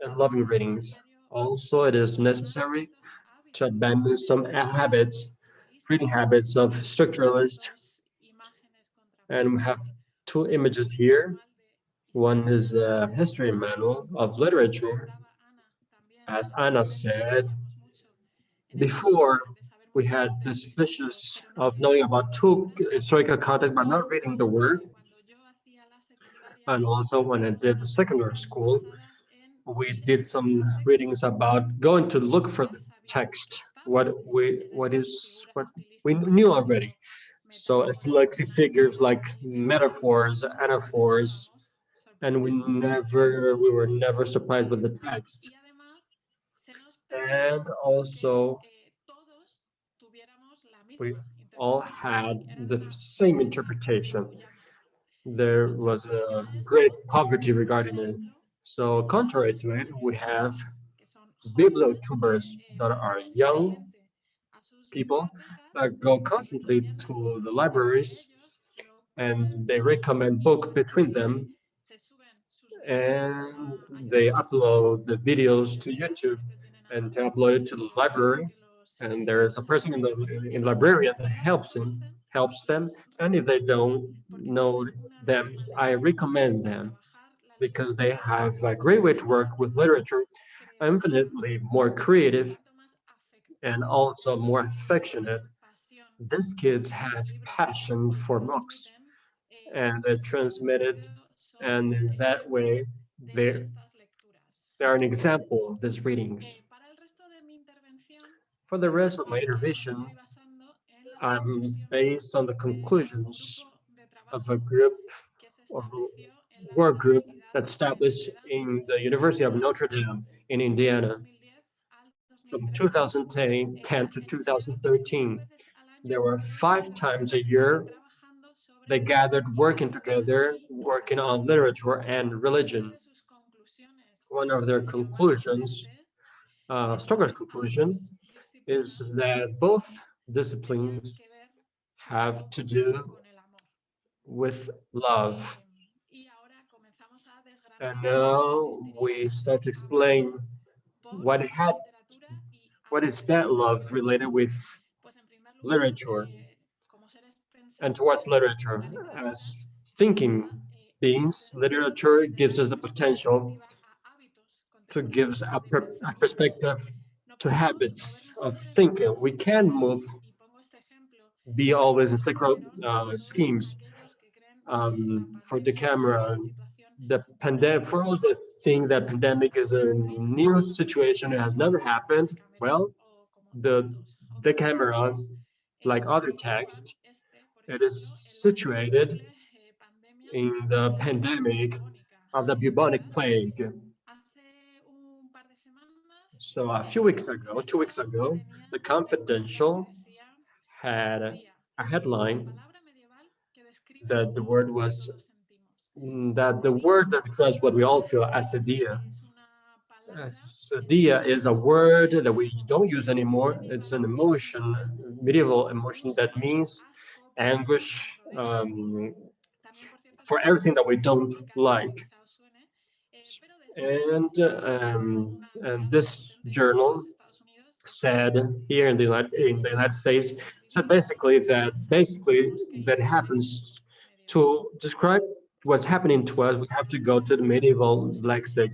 and loving readings. Also, it is necessary to abandon some habits, reading habits of structuralist. And we have two images here. One is a history manual of literature. As Anna said, before we had this vicious of knowing about two historical contexts but not reading the word. And also when I did the secondary school, we did some readings about going to look for the text, what we knew already. So it's like figures like metaphors, anaphors, and we were never surprised with the text. And also we all had the same interpretation. There was a great poverty regarding it. So contrary to it, we have bibliotubers that are young people that go constantly to the libraries and they recommend books between them and they upload the videos to YouTube and to upload it to the library. And there is a person in the librarian that helps them. And if they don't know them, I recommend them because they have a great way to work with literature, infinitely more creative and also more affectionate. These kids have passion for books and they transmit it, and in that way they are an example of these readings. For the rest of my intervention, I'm based on the conclusions of a group or work group that's established in the University of Notre Dame in Indiana from 2010 to 2013. There were 5 times a year they gathered working together, working on literature and religion. One of their conclusions, Stoker's conclusion, is that both disciplines have to do with love. And now we start to explain what is that love related with literature and towards literature. As thinking beings, literature gives us the potential to give us a perspective to habits of thinking. We can be always in sacred schemes for the camera. The pandemic, for those that think that pandemic is a new situation, it has never happened. Well, the camera, like other text, it is situated in the pandemic of the bubonic plague. So a few weeks ago, 2 weeks ago, the Confidential had a headline that the word that describes what we all feel as asedia. Asedia is a word that we don't use anymore. It's an emotion, medieval emotion that means anguish for everything that we don't like. And this journal said here in the United States said basically that happens to describe what's happening to us. We have to go to the medieval lexic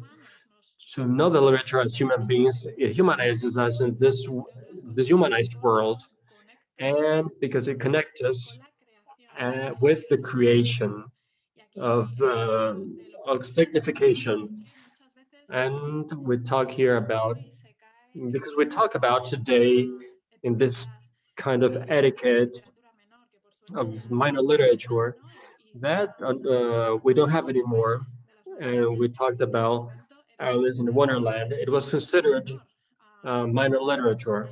to know the literature as human beings. It humanizes us in this humanized world, and because it connects us with the creation of signification. And we talk here about, because we talk about today in this kind of etiquette of minor literature that we don't have anymore. And we talked about Alice in Wonderland. It was considered minor literature.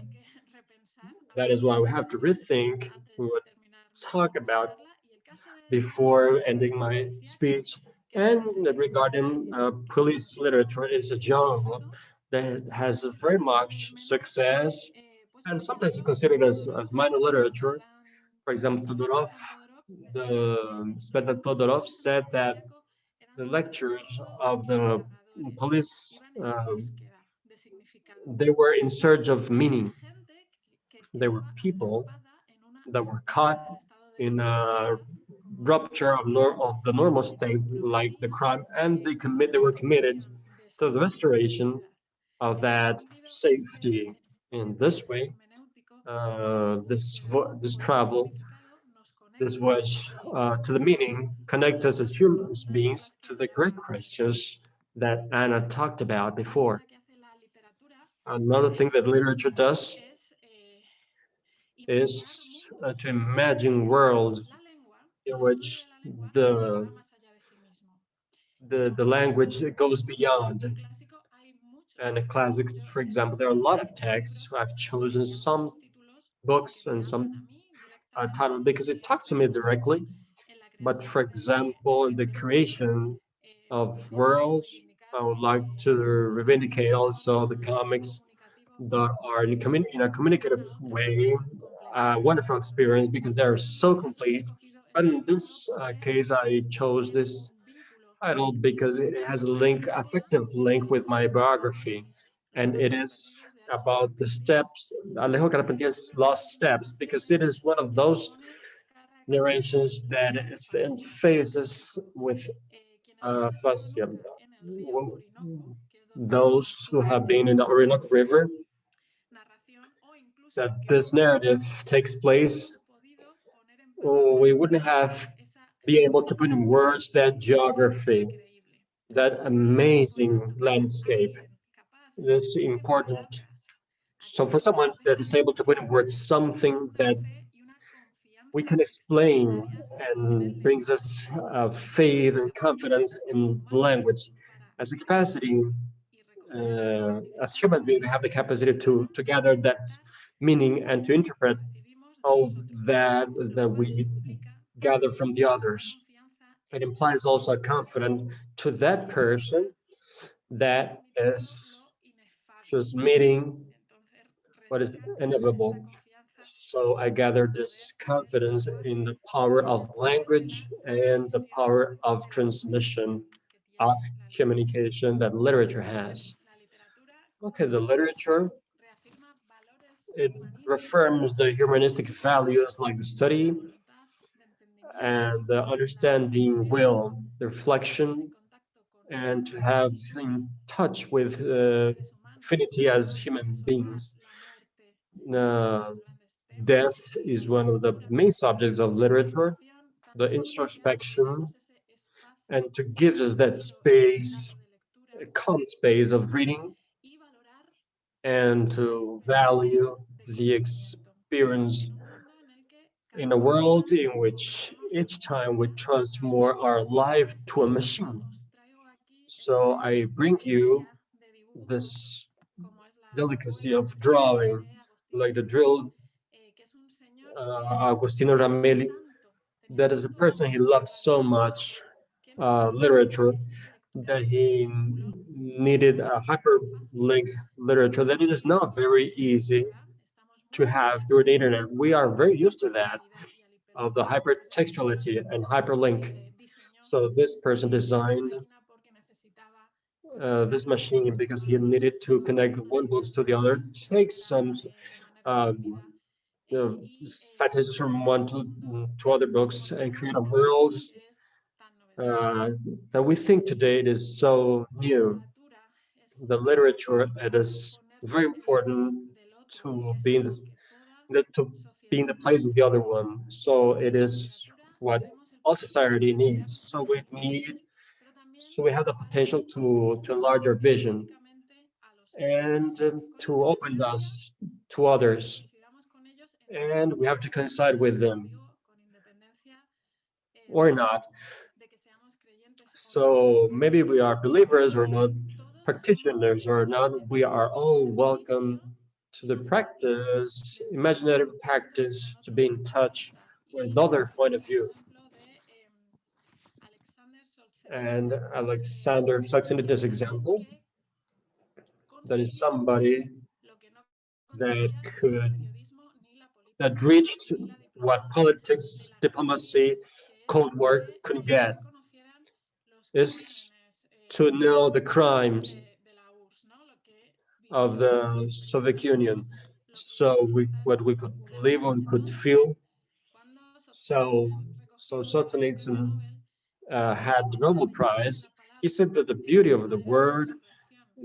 That is why we have to rethink what talk about before ending my speech. And regarding police literature, it's a genre that has very much success and sometimes it's considered as minor literature. For example, Todorov, Sveta Todorov said that the lectures of the police, they were in search of meaning. They were people that were caught in a rupture of the normal state, like the crime, and they were committed to the restoration of that safety. In this way, this travel, this voyage to the meaning connects us as human beings to the great questions that Anna talked about before. Another thing that literature does is to imagine worlds in which the language goes beyond. And a classic, for example, there are a lot of texts. I've chosen some books and some titles because it talks to me directly. But for example, in the creation of worlds, I would like to reivindicate also the comics that are in a communicative way, a wonderful experience because they're so complete. But in this case, I chose this title because it has a link, affective link with my biography. And it is about the steps, Alejo Carpentier's Lost Steps, because it is one of those narrations that faces with fascia. Those who have been in the Orinoco River, that this narrative takes place, we wouldn't have been able to put in words that geography, that amazing landscape. This important. So for someone that is able to put in words something that we can explain and brings us faith and confidence in the language, as a capacity, as human beings, we have the capacity to gather that meaning and to interpret all that we gather from the others. It implies also a confidence to that person that is transmitting what is inevitable. So I gathered this confidence in the power of language and the power of transmission of communication that literature has. Okay, the literature, it reaffirms the humanistic values like the study and the understanding will, the reflection, and to have in touch with affinity as human beings. Death is one of the main subjects of literature, the introspection, and to give us that space, a calm space of reading, and to value the experience in a world in which each time we trust more our life to a machine. So I bring you this delicacy of drawing, like the drill Agostino Ramelli, that is a person he loved so much literature that he needed a hyperlink literature that it is not very easy to have through the internet. We are very used to that, of the hypertextuality and hyperlink. So this person designed this machine because he needed to connect one book to the other, take some citations from one to other books and create a world that we think today it is so new. The literature, it is very important to be in the place of the other one. So it is what all society needs. So we have the potential to enlarge our vision and to open us to others. And we have to coincide with them or not. So maybe we are believers or not, practitioners or not, we are all welcome to the practice, imaginative practice, to be in touch with other point of view. And Alexander Solzhenitsyn's example, that is somebody that reached what politics, diplomacy, Cold War couldn't get, is to know the crimes of the Soviet Union. So what we could live on, could feel. So Solzhenitsyn had the Nobel Prize. He said that the beauty of the word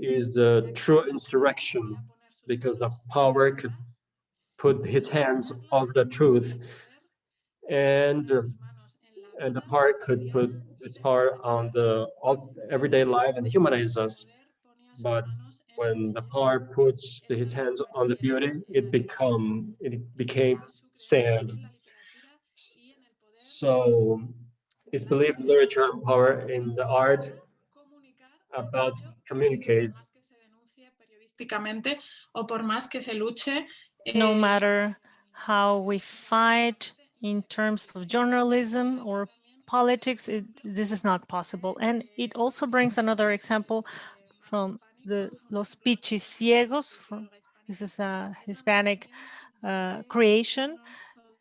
is the true insurrection, because the power could put his hands on the truth, and the power could put its power on the everyday life and humanize us. But when the power puts its hands on the beauty, it became sad. So it's believed literature and power in the art about communicate. No matter how we fight in terms of journalism or politics, this is not possible. And it also brings another example from the Los Pichiciegos. This is a Hispanic creation,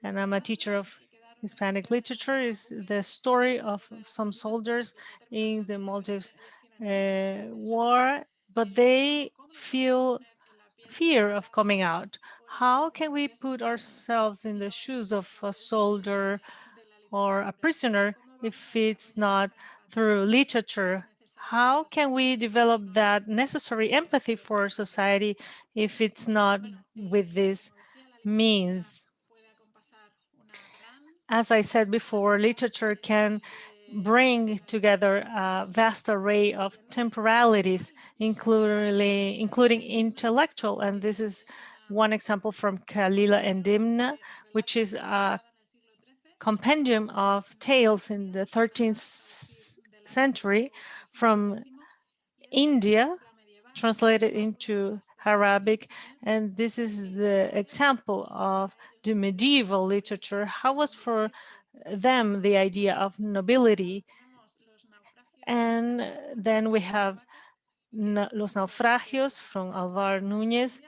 and I'm a teacher of Hispanic literature. Is the story of some soldiers in the Maldives war, but they feel fear of coming out. How can we put ourselves in the shoes of a soldier or a prisoner if it's not through literature? How can we develop that necessary empathy for society if it's not with this means? As I said before, literature can bring together a vast array of temporalities, including intellectual. And this is one example from Kalila and Dimna, which is a compendium of tales in the 13th century from India, translated into Arabic. And this is the example of the medieval literature. How was for them the idea of nobility? And then we have Los Naufragios from Alvar Núñez,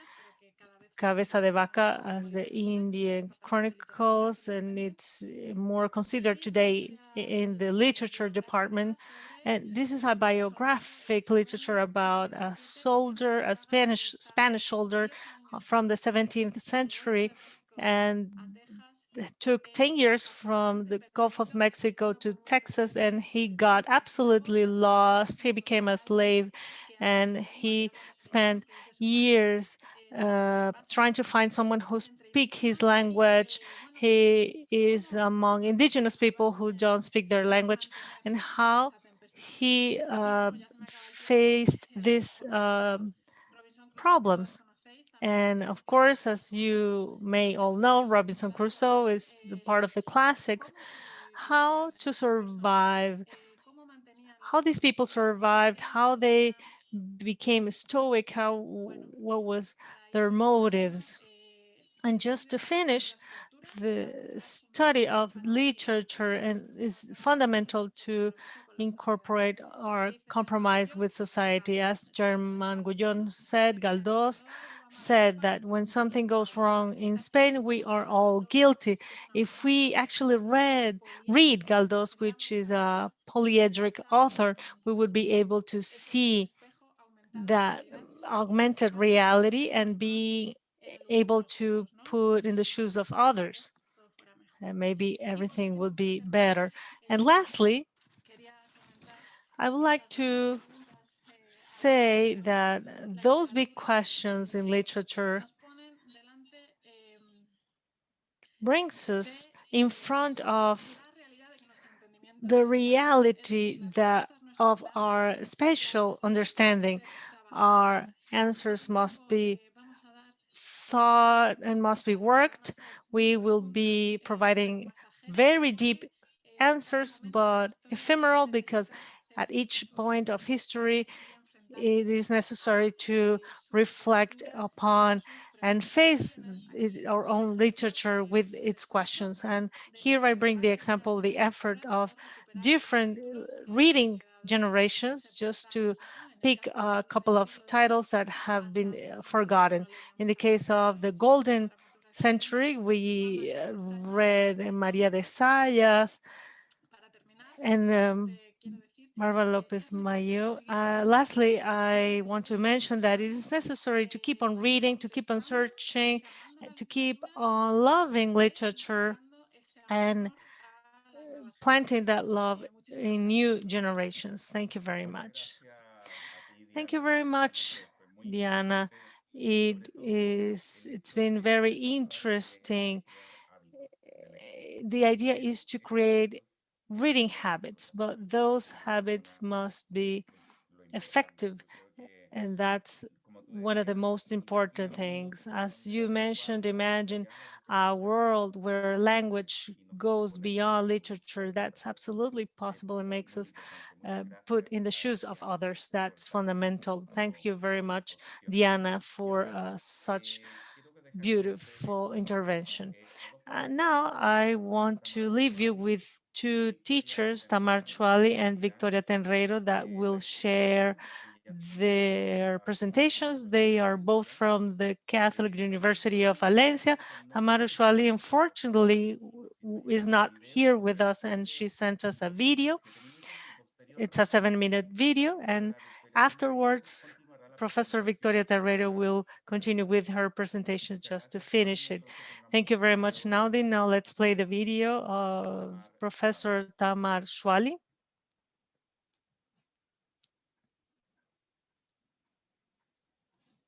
Cabeza de Vaca as the Indian Chronicles, and it's more considered today in the literature department. And this is a biographic literature about a soldier, a Spanish soldier from the 17th century, and it took 10 years from the Gulf of Mexico to Texas, and he got absolutely lost. He became a slave, and he spent years trying to find someone who speaks his language. He is among indigenous people who don't speak their language, and how he faced these problems. And of course, as you may all know, Robinson Crusoe is the part of the classics. How to survive, how these people survived, how they became stoic, what was their motives. And just to finish, the study of literature and is fundamental to incorporate our compromise with society. As German Guyon said, Galdós said that when something goes wrong in Spain, we are all guilty. If we actually read Galdós, which is a polyedric author, we would be able to see that augmented reality and be able to put in the shoes of others. And maybe everything will be better. And lastly, I would like to say that those big questions in literature brings us in front of the reality that of our spatial understanding. Our answers must be thought and must be worked. We will be providing very deep answers, but ephemeral, because at each point of history, it is necessary to reflect upon and face our own literature with its questions. And here I bring the example, the effort of different reading generations, just to pick a couple of titles that have been forgotten. In the case of the Golden Century, we read María de Sayas and Barbara Lopez Mayo. Lastly, I want to mention that it is necessary to keep on reading, to keep on searching, to keep on loving literature and planting that love in new generations. Thank you very much. Thank you very much, Diana. It's been very interesting. The idea is to create reading habits, but those habits must be effective. And that's one of the most important things. As you mentioned, imagine a world where language goes beyond literature. That's absolutely possible and makes us put in the shoes of others. That's fundamental. Thank you very much, Diana, for such beautiful intervention. Now I want to leave you with two teachers, Tamar Shuali and Victoria Tenreiro, that will share their presentations. They are both from the Catholic University of Valencia. Tamar Shuali, unfortunately, is not here with us, and she sent us a video. It's a 7-minute video, and afterwards, Professor Victoria Terreiro will continue with her presentation just to finish it. Thank you very much, Naudi. Now let's play the video of Professor Tamar Shuali.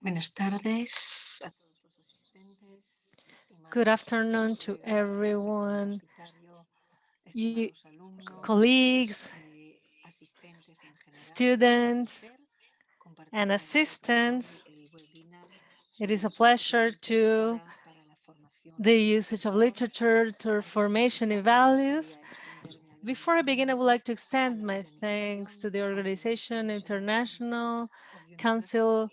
Buenas tardes. Good afternoon to everyone, you, colleagues, students, and assistants. It is a pleasure to the usage of literature to formation in values. Before I begin, I would like to extend my thanks to the organization International Council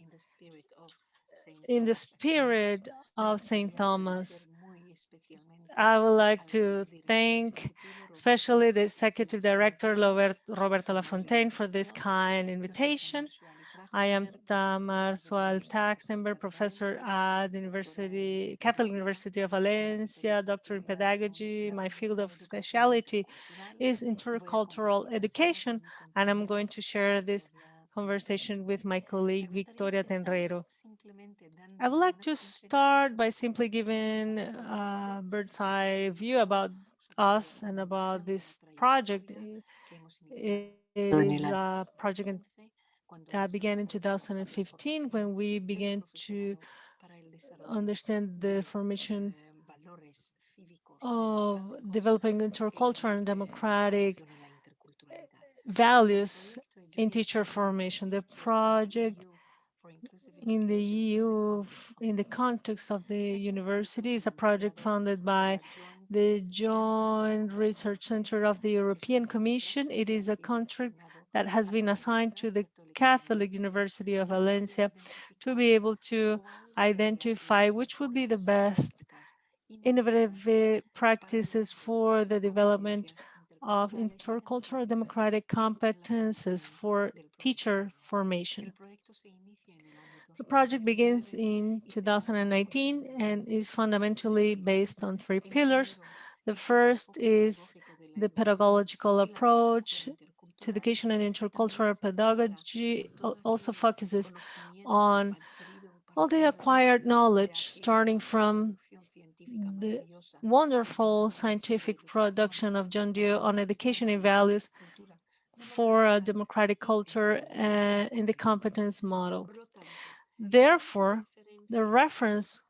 in the spirit of St. Thomas. I would like to thank especially the Executive Director, Roberto Lafontaine, for this kind invitation. I am Tamar Shuali, professor at the Catholic University of Valencia, doctor in pedagogy. My field of specialty is intercultural education, and I'm going to share this conversation with my colleague, Victoria Tenreiro. I would like to start by simply giving a bird's eye view about us and about this project. It is a project that began in 2015 when we began to understand the formation of developing intercultural and democratic values in teacher formation. The project in the EU, in the context of the university, is a project funded by the Joint Research Center of the European Commission. It is a contract that has been assigned to the Catholic University of Valencia to be able to identify which would be the best innovative practices for the development of intercultural democratic competences for teacher formation. The project begins in 2019 and is fundamentally based on 3 pillars. The first is the pedagogical approach to education and intercultural pedagogy. Also focuses on all the acquired knowledge, starting from the wonderful scientific production of John Dewey on education and values for a democratic culture in the competence model. Therefore, the reference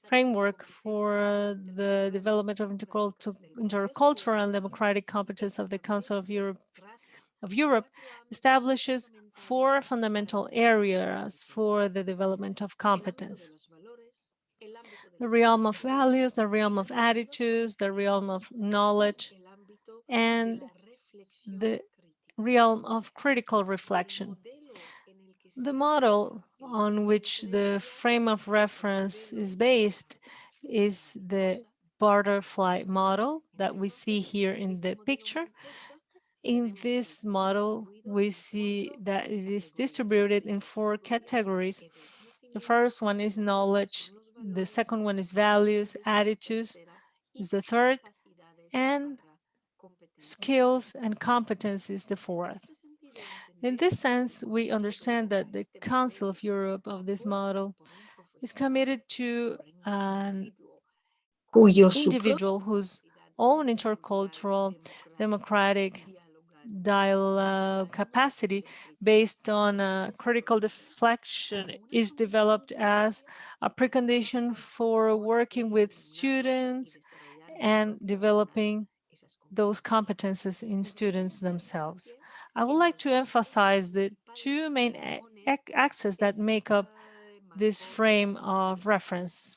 framework for the development of intercultural and democratic competence of the Council of Europe establishes 4 fundamental areas for the development of competence: the realm of values, the realm of attitudes, the realm of knowledge, and the realm of critical reflection. The model on which the frame of reference is based is the butterfly model that we see here in the picture. In this model, we see that it is distributed in 4 categories. The first one is knowledge, the second one is values, attitudes is the third, and skills and competence is the fourth. In this sense, we understand that the Council of Europe of this model is committed to an individual whose own intercultural democratic dialogue capacity based on critical deflection is developed as a precondition for working with students and developing those competences in students themselves. I would like to emphasize the 2 main axes that make up this frame of reference.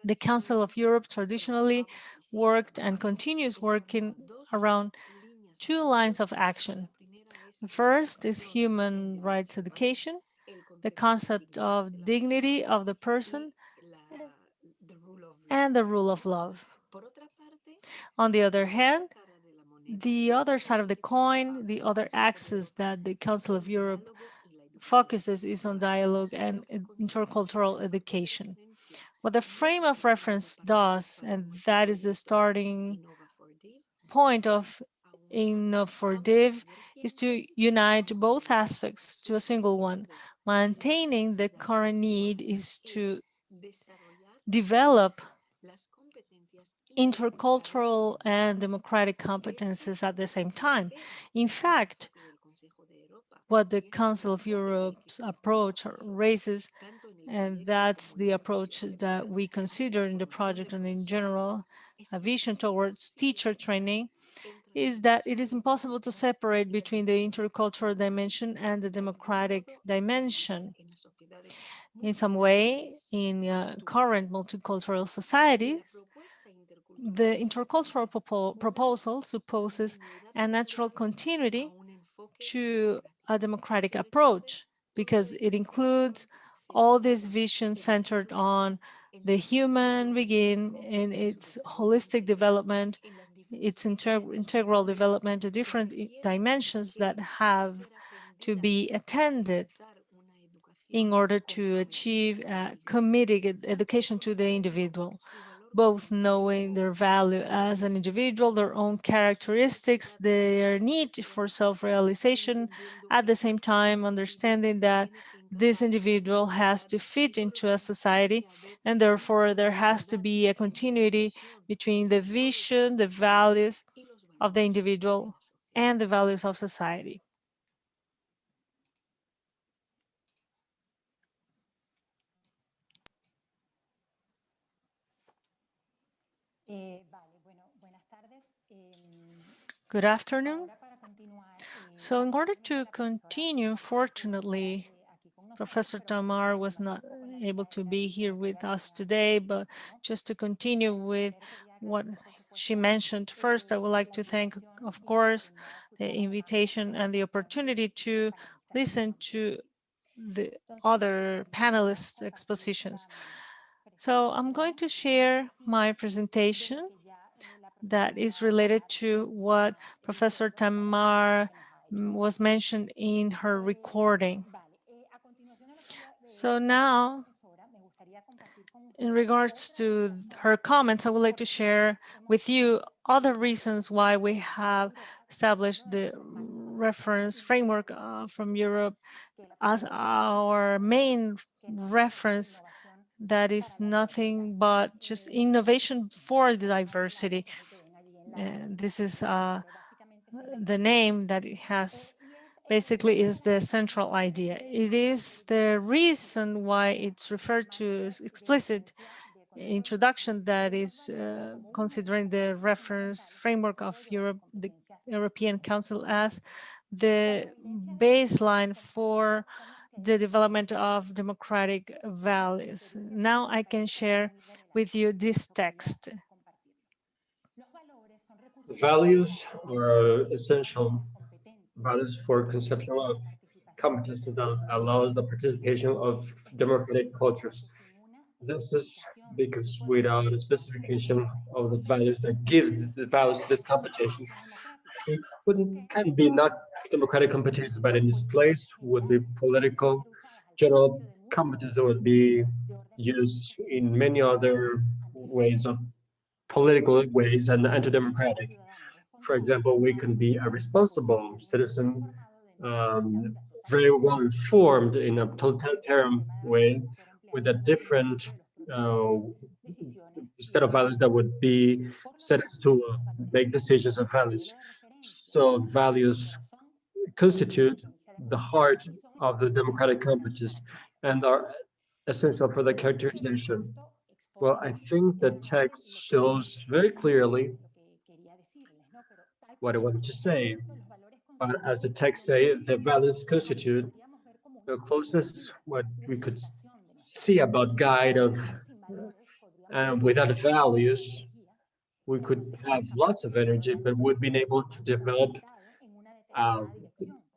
The Council of Europe traditionally worked and continues working around 2 lines of action. The first is human rights education, the concept of dignity of the person, and the rule of love. On the other hand, the other side of the coin, the other axis that the Council of Europe focuses is on dialogue and intercultural education. What the frame of reference does, and that is the starting point of Innovative, is to unite both aspects to a single one. Maintaining the current need is to develop intercultural and democratic competences at the same time. In fact, what the Council of Europe's approach raises, and that's the approach that we consider in the project and in general, a vision towards teacher training, is that it is impossible to separate between the intercultural dimension and the democratic dimension. In some way, in current multicultural societies, the intercultural proposal supposes a natural continuity to a democratic approach because it includes all these visions centered on the human being in its holistic development, its integral development, the different dimensions that have to be attended in order to achieve committed education to the individual, both knowing their value as an individual, their own characteristics, their need for self-realization, at the same time understanding that this individual has to fit into a society, and therefore there has to be a continuity between the vision, the values of the individual, and the values of society. Good afternoon. So in order to continue, fortunately, Professor Tamar was not able to be here with us today, but just to continue with what she mentioned, first, I would like to thank, of course, the invitation and the opportunity to listen to the other panelists' expositions. So I'm going to share my presentation that is related to what Professor Tamar was mentioned in her recording. So now, in regards to her comments, I would like to share with you other reasons why we have established the reference framework from Europe as our main reference that is nothing but just innovation for the diversity. And this is the name that it has basically is the central idea. It is the reason why it's referred to as explicit introduction that is considering the reference framework of Europe, the European Council as the baseline for the development of democratic values. Now I can share with you this text. Values are essential values for conception of competences that allows the participation of democratic cultures. This is because without a specification of the values that gives the values this competition, it can be not democratic competence, but in this place would be political. General competence that would be used in many other ways of political ways and anti-democratic. For example, we can be a responsible citizen, very well informed in a totalitarian way, with a different set of values that would be set us to make decisions and values. So values constitute the heart of the democratic competence and are essential for the characterization. Well, I think the text shows very clearly what I wanted to say. But as the text say, the values constitute the closest what we could see about guide of without values, we could have lots of energy, but would be able to develop a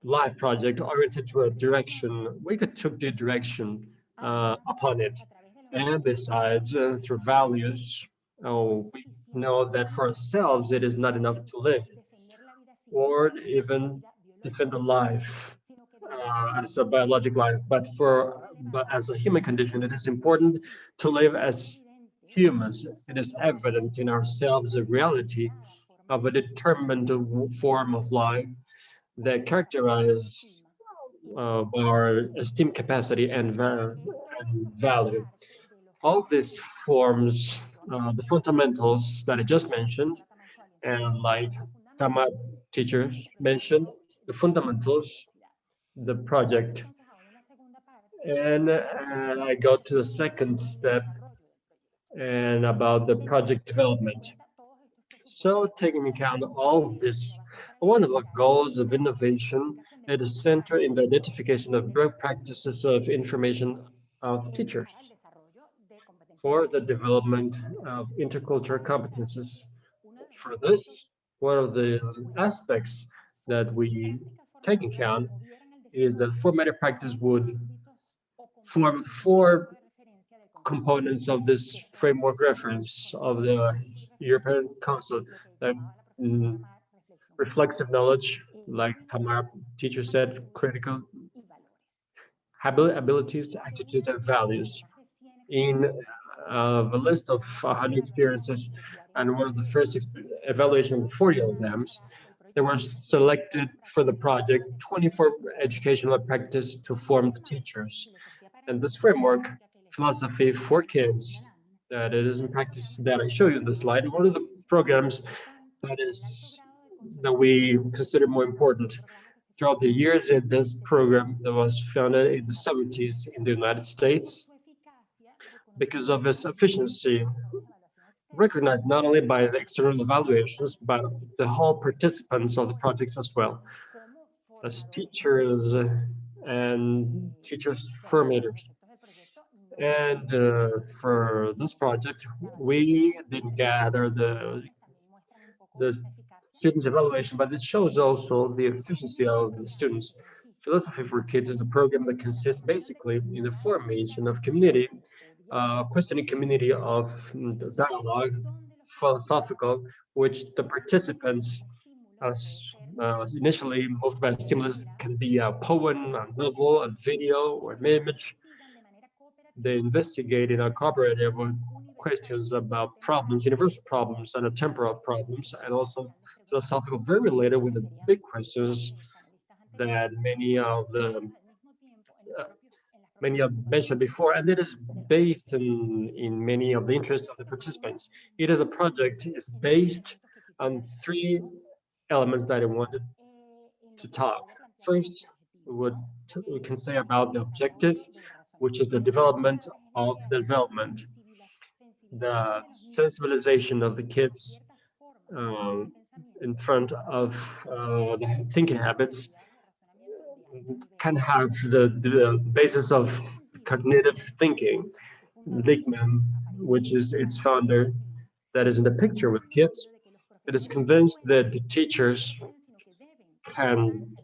life project oriented to a direction. We could took the direction upon it. And besides, through values, we know that for ourselves, it is not enough to live or even defend a life as a biological life, but as a human condition, it is important to live as humans. It is evident in ourselves a reality of a determined form of life that characterizes our esteem capacity and value. All this forms the fundamentals that I just mentioned, and like Tamar teachers mentioned, the fundamentals, the project. And I go to the second step and about the project development. So taking account all of this, one of the goals of innovation is centered in the identification of best practices of information of teachers for the development of intercultural competences. For this, one of the aspects that we take account is that formative practice would form four components of this framework reference of the European Council, that reflexive knowledge, like Tamar teacher said, critical abilities, attitudes, and values. In the list of 100 experiences, and one of the first evaluation of 40 of them, there were selected for the project 24 educational practice to form the teachers. And this framework, philosophy for kids, that it is in practice that I show you in the slide, one of the programs that we consider more important. Throughout the years in this program that was founded in the 70s in the United States, because of its efficiency, recognized not only by the external evaluations, but the whole participants of the projects as well, as teachers and teachers formators. And for this project, we didn't gather the students' evaluation, but it shows also the efficiency of the students. Philosophy for Kids is a program that consists basically in the formation of community, questioning community of dialogue, philosophical, which the participants, as initially moved by a stimulus, can be a poem, a novel, a video, or an image. They investigate in a cooperative questions about problems, universal problems, and temporal problems, and also philosophical, very related with the big questions that many of mentioned before, and it is based in many of the interests of the participants. It is a project, it's based on three elements that I wanted to talk. First, we can say about the objective, which is the development of the development, the sensibilization of the kids in front of the thinking habits can have the basis of cognitive thinking. Lickman, which is its founder, that is in the picture with kids, it is convinced that the teachers can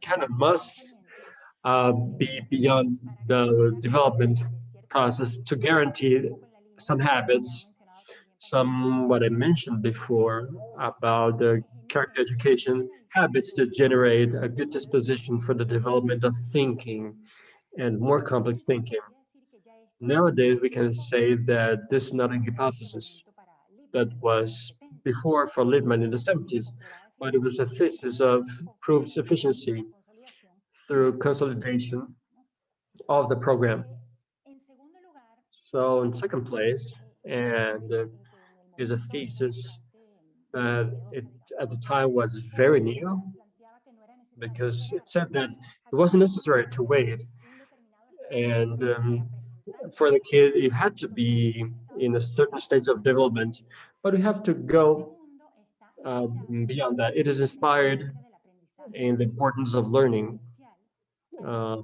and must be beyond the development process to guarantee some habits what I mentioned before about the character education habits that generate a good disposition for the development of thinking and more complex thinking. Nowadays, we can say that this is not a hypothesis that was before for Lippmann in the 70s, but it was a thesis of proved sufficiency through consolidation of the program. So in second place, and is a thesis that at the time was very new, because it said that it wasn't necessary to wait, and for the kid it had to be in a certain stage of development, but we have to go beyond that. It is inspired in the importance of learning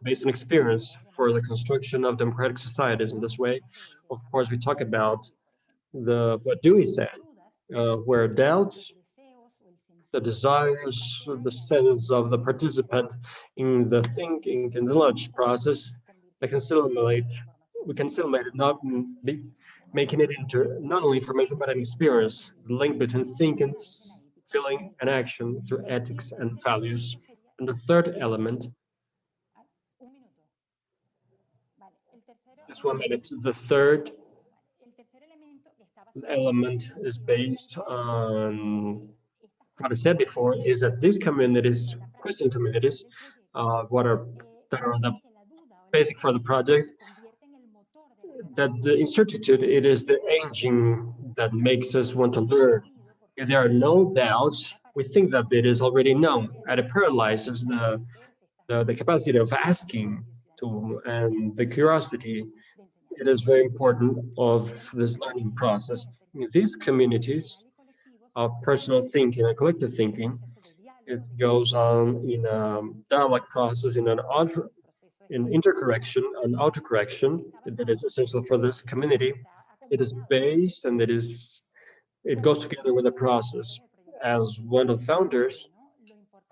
based on experience for the construction of democratic societies. In this way, of course, we talk about what Dewey said, where doubts, the desires, the sense of the participant in the thinking and the knowledge process, we can still make it, not making it into not only information but an experience, the link between thinking, feeling, and action through ethics and values. And the third element, just 1 minute, the third element is based on what I said before, is that these communities, Christian communities, that are the basic for the project, that the incertitude, it is the engine that makes us want to learn. If there are no doubts, we think that it is already known, and it paralyzes the capacity of asking and the curiosity. It is very important of this learning process. In these communities of personal thinking and collective thinking, it goes on in a dialogue process, in intercorrection and autocorrection that is essential for this community. It is based and it goes together with the process. As one of the founders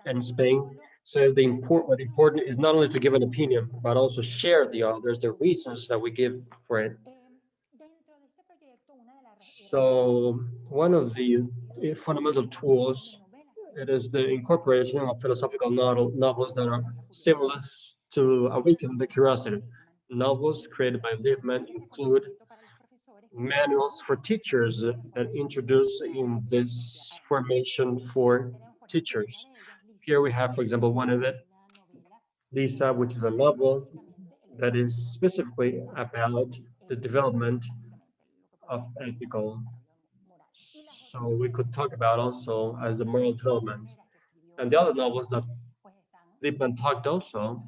in Spain says, what important is not only to give an opinion, but also share the others, the reasons that we give for it. So one of the fundamental tools, it is the incorporation of philosophical novels that are stimulus to awaken the curiosity. Novels created by Lippmann include manuals for teachers that introduce in this formation for teachers. Here we have, for example, one of it, Lisa, which is a novel that is specifically about the development of ethical. So we could talk about also as the moral development. And the other novels that Lippmann talked also,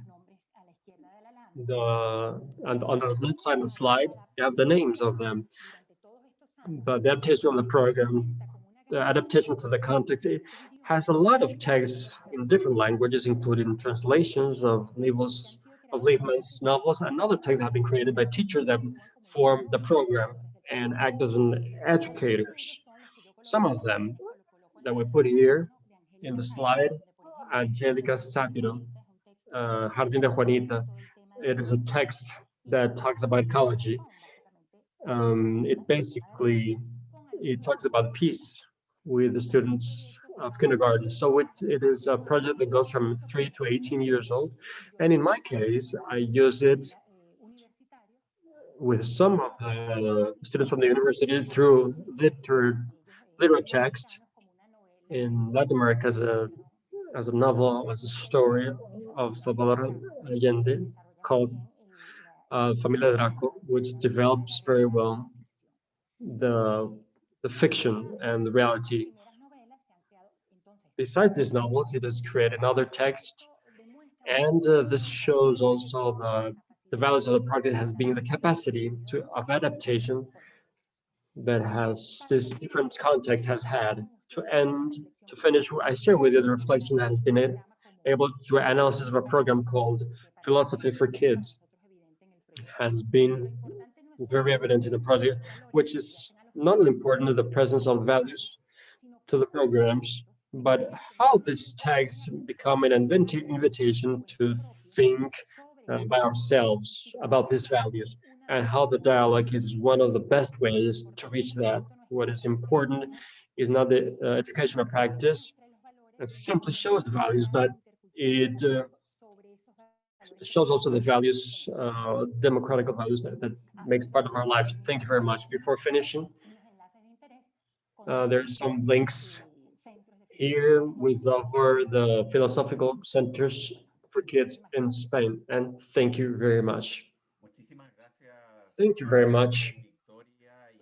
and on the left side of the slide, you have the names of them. But the adaptation of the program, the adaptation to the context, it has a lot of text in different languages, including translations of Lippmann's novels, and other texts have been created by teachers that form the program and act as educators. Some of them that we put here in the slide, Angélica Sátiro, Jardín de Juanita. It is a text that talks about ecology. It talks about peace with the students of kindergarten. So it is a project that goes from 3 to 18 years old. And in my case, I use it with some of the students from the university through literary text in Latin America as a novel, as a story of Salvador Allende called Familia Draco, which develops very well the fiction and the reality. Besides these novels, it has created another text, and this shows also the values of the project has been the capacity of adaptation that has this different context has had to finish. I share with you the reflection that has been able through analysis of a program called Philosophy for Kids has been very evident in the project, which is not only important to the presence of values to the programs, but how these tags become an invitation to think by ourselves about these values, and how the dialogue is one of the best ways to reach that what is important is not the educational practice. It simply shows the values, but it shows also the values, democratic values that makes part of our lives. Thank you very much. Before finishing, there's some links here with the philosophical centers for kids in Spain. And thank you very much. Thank you very much,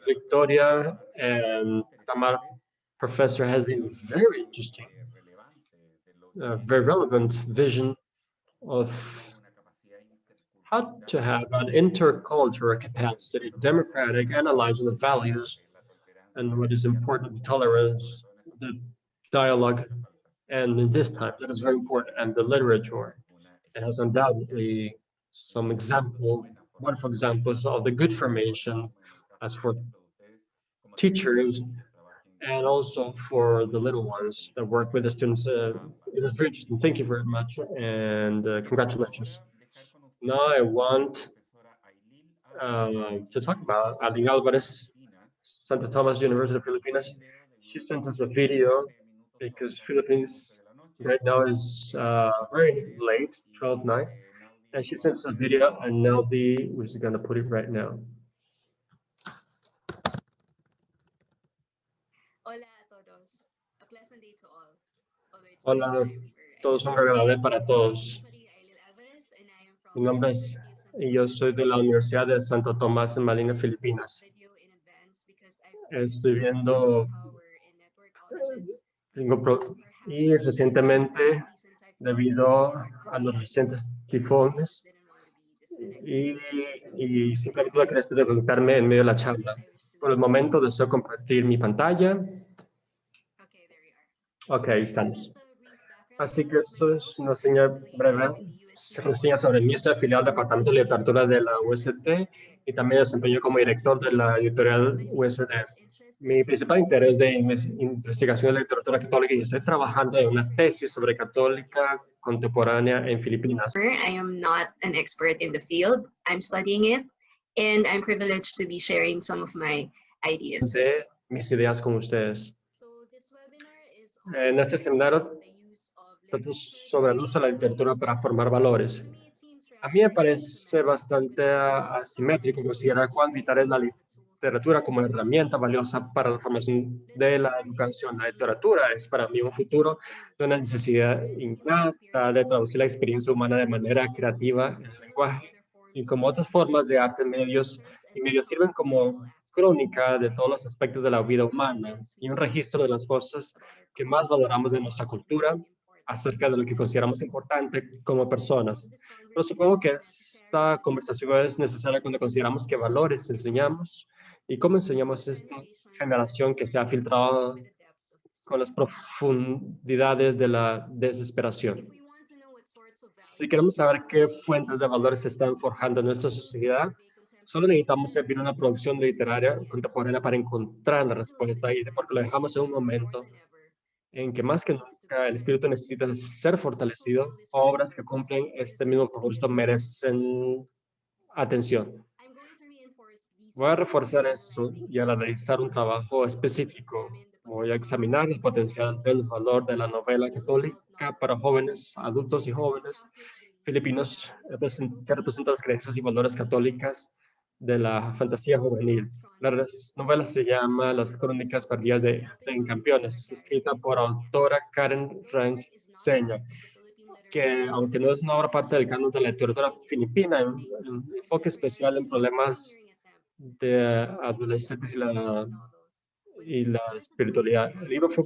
Victoria and Tamar. Professor has been very interesting, very relevant vision of how to have an intercultural capacity, democratic, analyzing the values and what is important, tolerance, the dialogue, and in this time, that is very important, and the literature. It has undoubtedly some wonderful examples of the good formation as for teachers and also for the little ones that work with the students. It was very interesting. Thank you very much, and congratulations. Now I want to talk about Ailil Alvares, Santo Tomás University of Filipinas. She sent us a video because Philippines right now is very late, 12:09, and she sent us a video, and now we're just gonna put it right now. Hola a todos, un agradable para todos. Mi nombre es, y yo soy de la Universidad de Santo Tomás en Manila, Filipinas. Estoy viendo, y recientemente, debido a los recientes tifones, y simplemente tuve que conectarme en medio de la charla. Por el momento deseo compartir mi pantalla. Ok, ahí estamos. Así que esto es una señal breve, reseña sobre mí. Estoy afiliado al Departamento de Literatura de la UST y también desempeño como director de la editorial UST. Mi principal interés de investigación de literatura católica y estoy trabajando en una tesis sobre católica contemporánea en Filipinas. I am not an expert in the field. I'm studying it, and I'm privileged to be sharing some of my ideas. De mis ideas con ustedes. En este seminario trato sobre el uso de la literatura para formar valores. A mí me parece bastante asimétrico considerar cuán vital es la literatura como herramienta valiosa para la formación de la educación. La literatura es para mí un futuro de una necesidad innata de traducir la experiencia humana de manera creativa en el lenguaje. Y como otras formas de arte, medios sirven como crónica de todos los aspectos de la vida humana y un registro de las cosas que más valoramos de nuestra cultura, acerca de lo que consideramos importante como personas. Pero supongo que esta conversación es necesaria cuando consideramos qué valores enseñamos y cómo enseñamos esta generación que se ha filtrado con las profundidades de la desesperación. Si queremos saber qué fuentes de valores se están forjando en nuestra sociedad, solo necesitamos servir una producción literaria contemporánea para encontrar la respuesta ahí, porque lo dejamos en un momento en que más que nunca el espíritu necesita ser fortalecido. Obras que cumplen este mismo propósito merecen atención. Voy a reforzar esto y a realizar un trabajo específico. Voy a examinar el potencial del valor de la novela católica para jóvenes, adultos y jóvenes filipinos que representan las creencias y valores católicas de la fantasía juvenil. La novela se llama Las Crónicas Perdidas de Campeones, escrita por autora Karen Ranz Seña, que aunque no es una obra parte del canon de la literatura filipina, un enfoque especial en problemas de adolescentes y la espiritualidad. El libro fue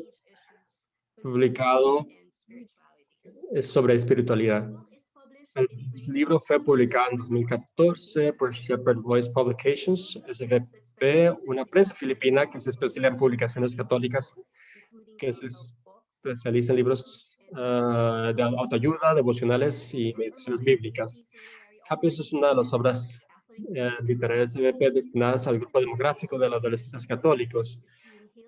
publicado sobre espiritualidad. El libro fue publicado en 2014 por Shepherd Voice Publications, SVP, una prensa filipina que se especializa en publicaciones católicas, que se especializa en libros de autoayuda, devocionales y meditaciones bíblicas. Capes es una de las obras literarias SVP destinadas al grupo demográfico de los adolescentes católicos.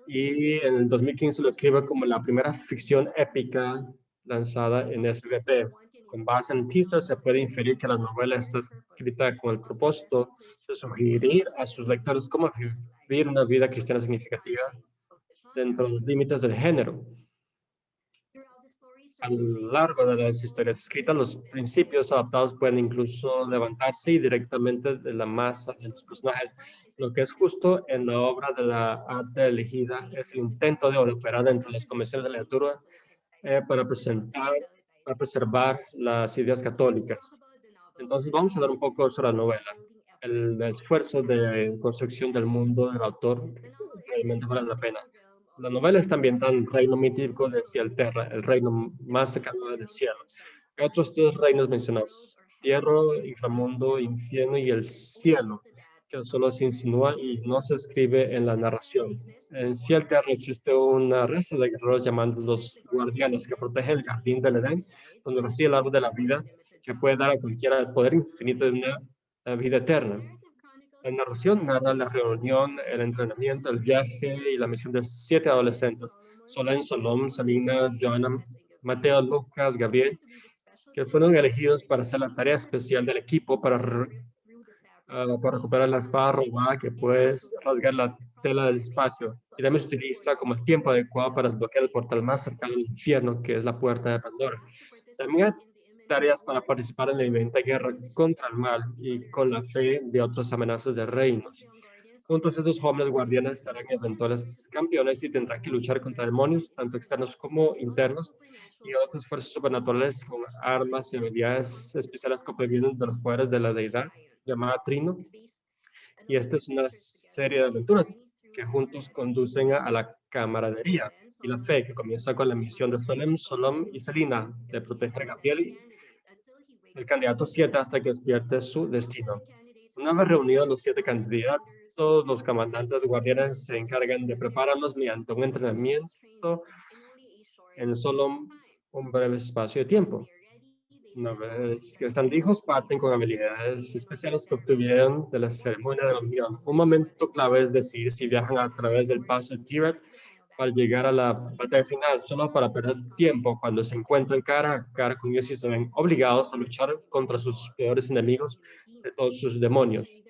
Y en el 2015 lo escribe como la primera ficción épica lanzada en SVP. Con base en teaser se puede inferir que la novela está escrita con el propósito de sugerir a sus lectores cómo vivir una vida cristiana significativa dentro de los límites del género. A lo largo de las historias escritas, los principios adaptados pueden incluso levantarse y directamente de la masa de los personajes. Lo que es justo en la obra de la arte elegida es el intento de operar dentro de las convenciones de lectura para preservar las ideas católicas. Entonces vamos a hablar un poco sobre la novela. El esfuerzo de construcción del mundo del autor realmente vale la pena. La novela está ambientada en el reino mítico de Cielterra, el reino más cercano del cielo. Hay otros tres reinos mencionados: tierra, inframundo, infierno y el cielo, que solo se insinúa y no se escribe en la narración. En Cielterra existe una raza de guerreros llamados los guardianes que protegen el jardín del Edén, donde reside el árbol de la vida, que puede dar a cualquiera el poder infinito de una vida eterna. La narración narra la reunión, el entrenamiento, el viaje y la misión de 7 adolescentes: Solén, Solón, Salina, Joana, Mateo, Lucas, Gabriel, que fueron elegidos para hacer la tarea especial del equipo para recuperar la espada robada que puede rasgar la tela del espacio. Y también se utiliza como el tiempo adecuado para desbloquear el portal más cercano al infierno, que es la puerta de Pandora. También hay tareas para participar en la inminente guerra contra el mal y con la fe de otras amenazas de reinos. Juntos, estos jóvenes guardianes serán eventuales campeones y tendrán que luchar contra demonios, tanto externos como internos, y otras fuerzas sobrenaturales con armas y habilidades especiales que provienen de los poderes de la deidad llamada Trino. Y esta es una serie de aventuras que juntos conducen a la camaradería y la fe, que comienza con la misión de Solem, Solom y Selina de proteger a Gabriel, el candidato 7, hasta que despierte su destino. Una vez reunidos los 7 candidatos, los comandantes guardianes se encargan de prepararlos mediante un entrenamiento en solo un breve espacio de tiempo. Una vez que están listos, parten con habilidades especiales que obtuvieron de la ceremonia de la unión. Un momento clave es decidir si viajan a través del paso de Tibet para llegar a la batalla final, solo para perder tiempo cuando se encuentran cara a cara con ellos y se ven obligados a luchar contra sus peores enemigos, de todos sus demonios,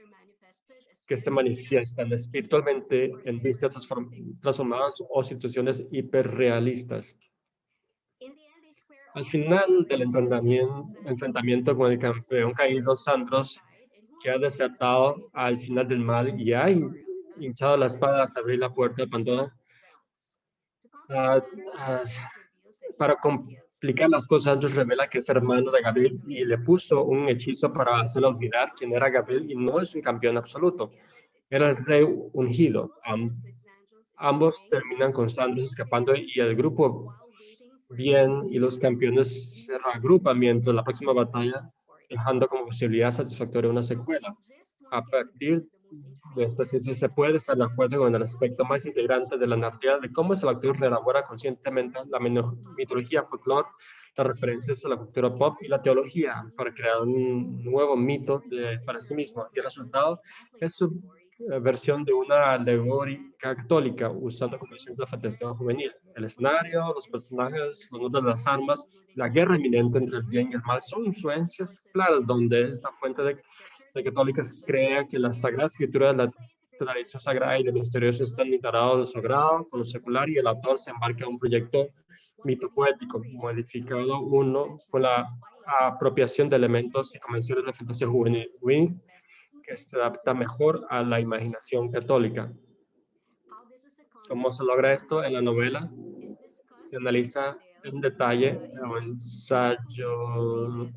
que se manifiestan espiritualmente en vistas transformadas o situaciones hiperrealistas. Al final del enfrentamiento con el campeón caído, Sandros, que ha desertado al final del mal y ha hinchado la espada hasta abrir la puerta de Pandora, para complicar las cosas, Sandros revela que es hermano de Gabriel y le puso un hechizo para hacerlo olvidar quién era Gabriel, y no es un campeón absoluto. Era el rey ungido. Ambos terminan con Sandros escapando y el grupo bien y los campeones se reagrupan mientras la próxima batalla, dejando como posibilidad satisfactoria una secuela. A partir de esta ciencia se puede estar de acuerdo con el aspecto más integrante de la narrativa de cómo el autor reelabora conscientemente la mitología, folclore, las referencias a la cultura pop y la teología para crear un nuevo mito para sí mismo. Y el resultado es su versión de una alegoría católica usando como ejemplo la fantasía juvenil. El escenario, los personajes, los nombres de las armas, la guerra inminente entre el bien y el mal son influencias claras donde esta fuente de católicas crea que la Sagrada Escritura, la tradición sagrada y lo misterioso están integrados de lo sagrado con lo secular, y el autor se embarca en un proyecto mitopoético, modificado uno con la apropiación de elementos y convenciones de fantasía juvenil, que se adapta mejor a la imaginación católica. ¿Cómo se logra esto? En la novela se analiza en detalle el ensayo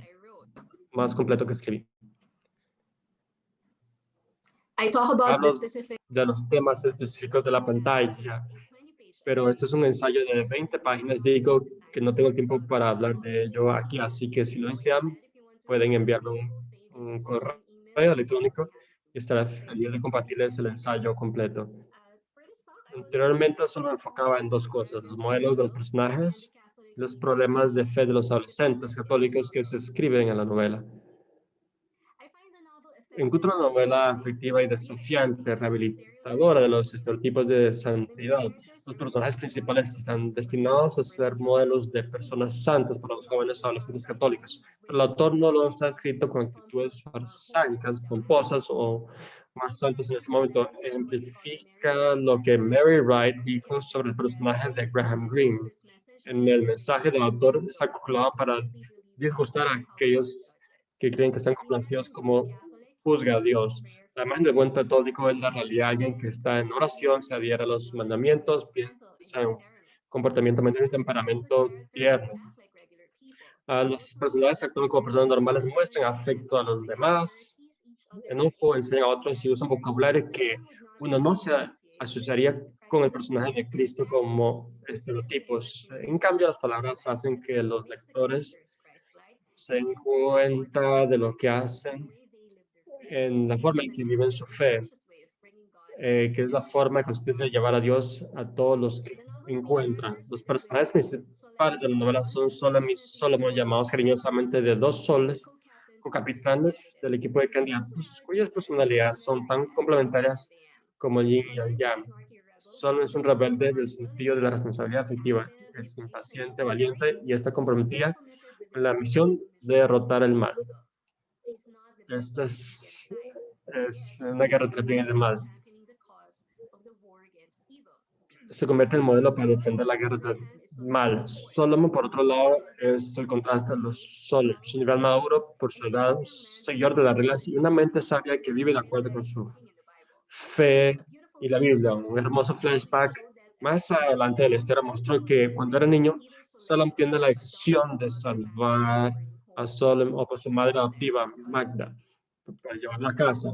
más completo que escribí. Hablo de los temas específicos de la pantalla, pero esto es un ensayo de 20 páginas. Digo que no tengo tiempo para hablar de ello aquí, así que si lo desean, pueden enviarme un correo electrónico y estaré feliz de compartirles el ensayo completo. Anteriormente solo me enfocaba en 2 cosas: los modelos de los personajes y los problemas de fe de los adolescentes católicos que se escriben en la novela. Encuentro una novela afectiva y desafiante, rehabilitadora de los estereotipos de santidad. Los personajes principales están destinados a ser modelos de personas santas para los jóvenes adolescentes católicos, pero el autor no los ha escrito con actitudes farsaicas, pomposas o más antes en este momento, ejemplifica lo que Mary Wright dijo sobre el personaje de Graham Greene. En el mensaje del autor está calculado para disgustar a aquellos que creen que están complacidos como juzga a Dios. La imagen del buen católico es la realidad de alguien que está en oración, se adhiere a los mandamientos, piensa en comportamiento mental y temperamento tierno. Los personajes actúan como personas normales, muestran afecto a los demás, enojo, enseñan a otros y usan vocabulario que uno no se asociaría con el personaje de Cristo como estereotipos. En cambio, las palabras hacen que los lectores se den cuenta de lo que hacen en la forma en que viven su fe, que es la forma consistente de llevar a Dios a todos los que encuentran. Los personajes principales de la novela son Solomon, llamados cariñosamente de dos soles, co-capitanes del equipo de candidatos, cuyas personalidades son tan complementarias como el yin y el yang. Solomon es un rebelde del sentido de la responsabilidad afectiva, es impaciente, valiente y está comprometida con la misión de derrotar el mal. Esta es una guerra entre el bien y el mal. Se convierte en modelo para defender la guerra del mal. Solomon, por otro lado, es el contraste de los soles. Su nivel maduro, por su edad, seguidor de las reglas y una mente sabia que vive de acuerdo con su fe y la Biblia. Un hermoso flashback más adelante de la historia mostró que cuando era niño, Solomon tiene la decisión de salvar a Solomon o por su madre adoptiva, Magda, para llevarla a casa.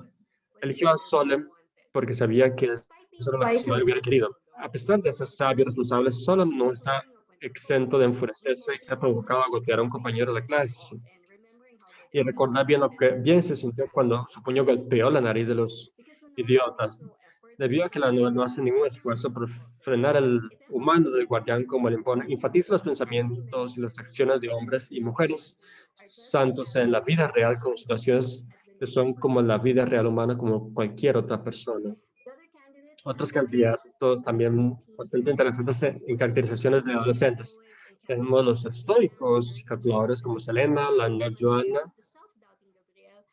Eligió a Solomon porque sabía que eso era lo que su madre hubiera querido. A pesar de ser sabio y responsable, Solomon no está exento de enfurecerse y ser provocado a golpear a un compañero de la clase. Y recordar bien lo que bien se sintió cuando su puño golpeó la nariz de los idiotas. Debido a que la novela no hace ningún esfuerzo por frenar el humano del guardián como le impone, enfatiza los pensamientos y las acciones de hombres y mujeres santos en la vida real con situaciones que son como la vida real humana como cualquier otra persona. Otros candidatos también bastante interesantes en caracterizaciones de adolescentes. Tenemos los estoicos, calculadores como Selena, la Joana,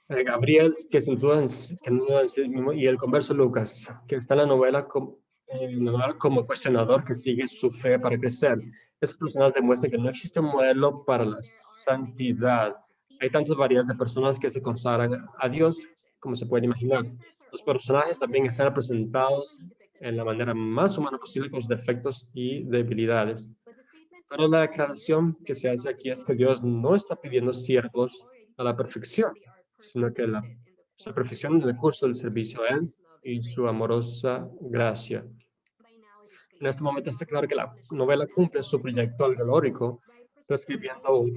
Gabriel, que sin duda en sí mismo, y el converso Lucas, que está en la novela como cuestionador que sigue su fe para crecer. Estas personas demuestran que no existe un modelo para la santidad. Hay tantas variedades de personas que se consagran a Dios como se puede imaginar. Los personajes también están representados en la manera más humana posible con sus defectos y debilidades. Pero la declaración que se hace aquí es que Dios no está pidiendo siervos a la perfección, sino que se perfecciona en el curso del servicio a Él y su amorosa gracia. En este momento está claro que la novela cumple su proyecto allegórico, describiendo un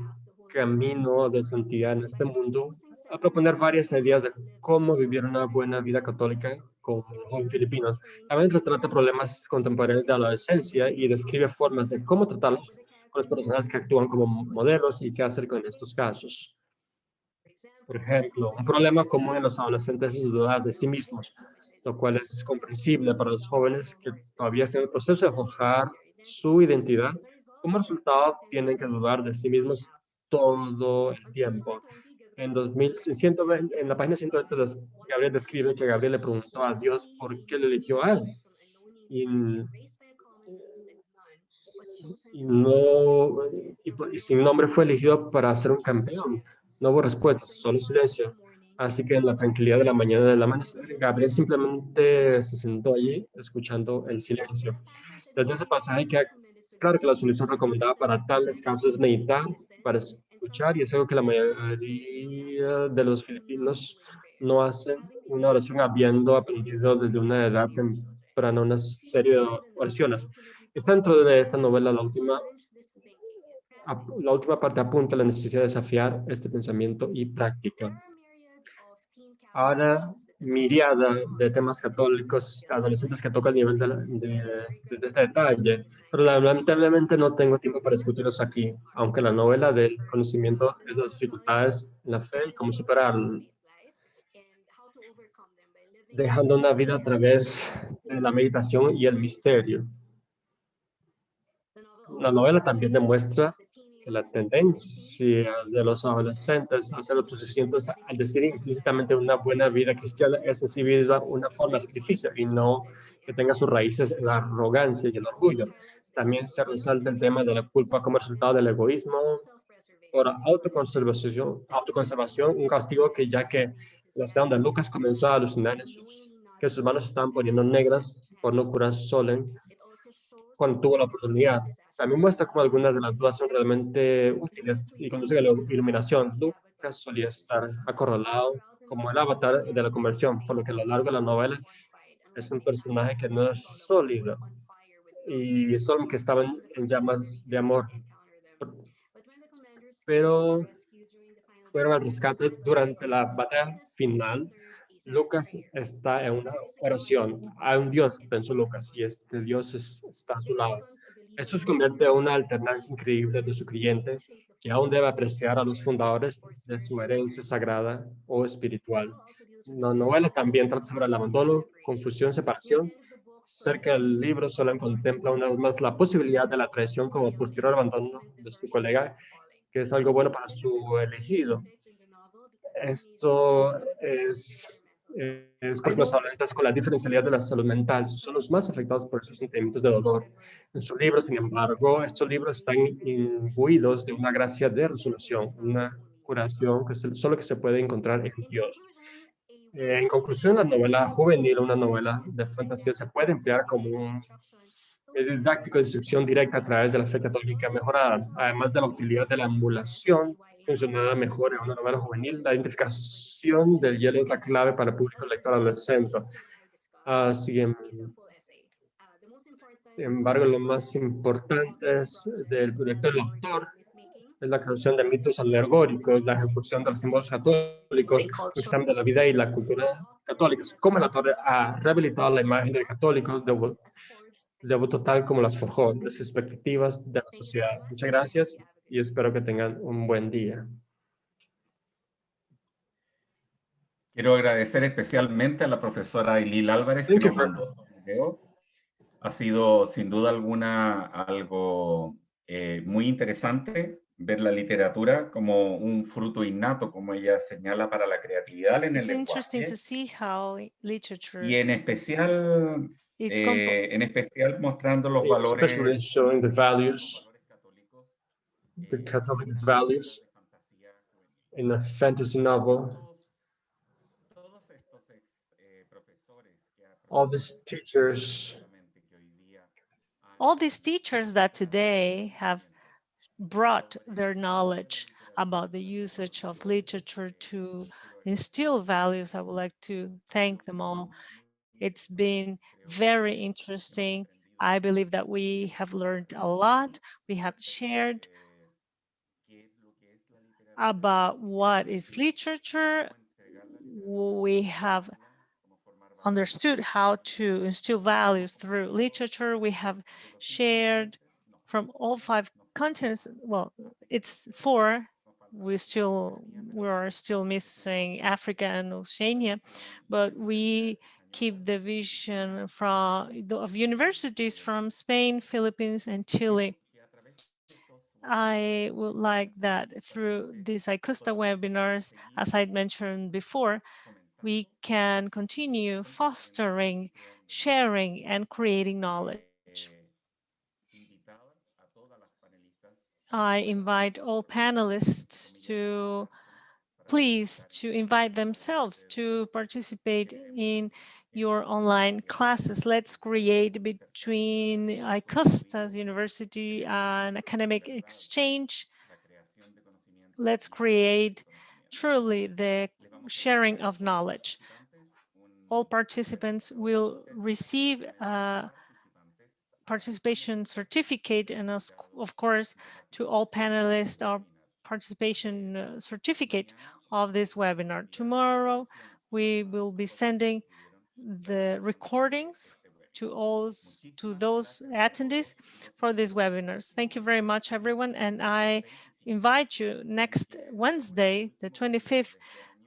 camino de santidad en este mundo, a proponer varias ideas de cómo vivir una buena vida católica con jóvenes filipinos. También retrata problemas contemporáneos de la adolescencia y describe formas de cómo tratarlos con las personas que actúan como modelos y qué hacer con estos casos. Por ejemplo, un problema común en los adolescentes es dudar de sí mismos, lo cual es comprensible para los jóvenes que todavía están en el proceso de forjar su identidad. Como resultado, tienen que dudar de sí mismos todo el tiempo. En la página 120, Gabriel describe que Gabriel le preguntó a Dios por qué le eligió a él. Y sin nombre fue elegido para ser un campeón. No hubo respuestas, solo silencio. Así que en la tranquilidad de la mañana del amanecer, Gabriel simplemente se sentó allí escuchando el silencio. Desde ese pasaje queda claro que la solución recomendada para tales casos es meditar, para escuchar, y es algo que la mayoría de los filipinos no hacen. Una oración habiendo aprendido desde una edad temprana una serie de oraciones. Está dentro de esta novela la última parte apunta a la necesidad de desafiar este pensamiento y práctica. Ahora, miriada de temas católicos adolescentes que toca el nivel de este detalle, pero lamentablemente no tengo tiempo para discutirlos aquí, aunque la novela del conocimiento es las dificultades en la fe y cómo superarlo, dejando una vida a través de la meditación y el misterio. La novela también demuestra la tendencia de los adolescentes a ser autosuficientes al decidir implícitamente una buena vida cristiana es en sí misma una forma de sacrificio y no que tenga sus raíces en la arrogancia y el orgullo. También se resalta el tema de la culpa como resultado del egoísmo por autoconservación, un castigo que ya que la escena donde Lucas comenzó a alucinar que sus manos estaban poniendo negras por no curar Solen cuando tuvo la oportunidad. También muestra cómo algunas de las dudas son realmente útiles y conducen a la iluminación. Lucas solía estar acorralado como el avatar de la conversión, por lo que a lo largo de la novela es un personaje que no es sólido y solo que estaba en llamas de amor. Pero fueron al rescate durante la batalla final. Lucas está en una oración. Hay un Dios, pensó Lucas, y este Dios está a su lado. Esto se convierte en una alternancia increíble de su creyente, que aún debe apreciar a los fundadores de su herencia sagrada o espiritual. La novela también trata sobre el abandono, confusión, separación. Cerca del libro solo contempla una vez más la posibilidad de la traición como posterior abandono de su colega, que es algo bueno para su elegido. Esto es porque los adolescentes con la diferencialidad de la salud mental son los más afectados por esos sentimientos de dolor. En su libro, sin embargo, estos libros están imbuidos de una gracia de resolución, una curación solo que se puede encontrar en Dios. En conclusión, la novela juvenil, una novela de fantasía, se puede emplear como un didáctico de instrucción directa a través de la fe católica mejorada, además de la utilidad de la emulación funcionará mejor en una novela juvenil. La identificación del hielo es la clave para el público lector adolescente. Sin embargo, lo más importante del proyecto del autor es la creación de mitos alegóricos, la ejecución de los símbolos católicos, el examen de la vida y la cultura católicas. Como el autor ha rehabilitado la imagen del católico devoto tal como las forjó, las expectativas de la sociedad. Muchas gracias y espero que tengan un buen día. Quiero agradecer especialmente a la profesora Ailil Alvares que nos mandó este video. Ha sido sin duda alguna algo muy interesante ver la literatura como un fruto innato, como ella señala, para la creatividad en el lenguaje. Y en especial mostrando los valores católicos, the Catholic values in a fantasy novel. All these teachers that today have brought their knowledge about the usage of literature to instill values, I would like to thank them all. It's been very interesting. I believe that we have learned a lot. We have shared about what is literature. We have understood how to instill values through literature. We have shared from all 5 continents. Well, it's 4. We are still missing Africa and Oceania, but we keep the vision of universities from Spain, Philippines, and Chile. I would like that through these ICUSTA webinars, as I mentioned before, we can continue fostering, sharing, and creating knowledge. I invite all panelists to please invite themselves to participate in your online classes. Let's create between ICUSTA University an academic exchange. Let's create truly the sharing of knowledge. All participants will receive a participation certificate, and of course, to all panelists, our participation certificate of this webinar. Tomorrow, we will be sending the recordings to those attendees for these webinars. Thank you very much, everyone, and I invite you next Wednesday, the 25th,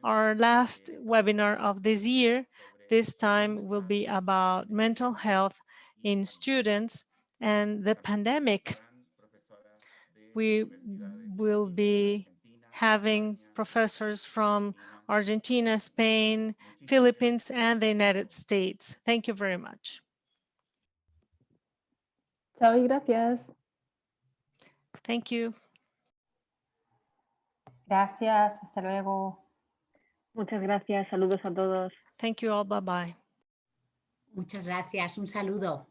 our last webinar of this year. This time will be about mental health in students and the pandemic. We will be having professors from Argentina, Spain, Philippines, and the United States. Thank you very much. Chao y gracias. Thank you. Gracias, hasta luego. Muchas gracias. Saludos a todos. Thank you all. Bye-bye. Muchas gracias. Un saludo.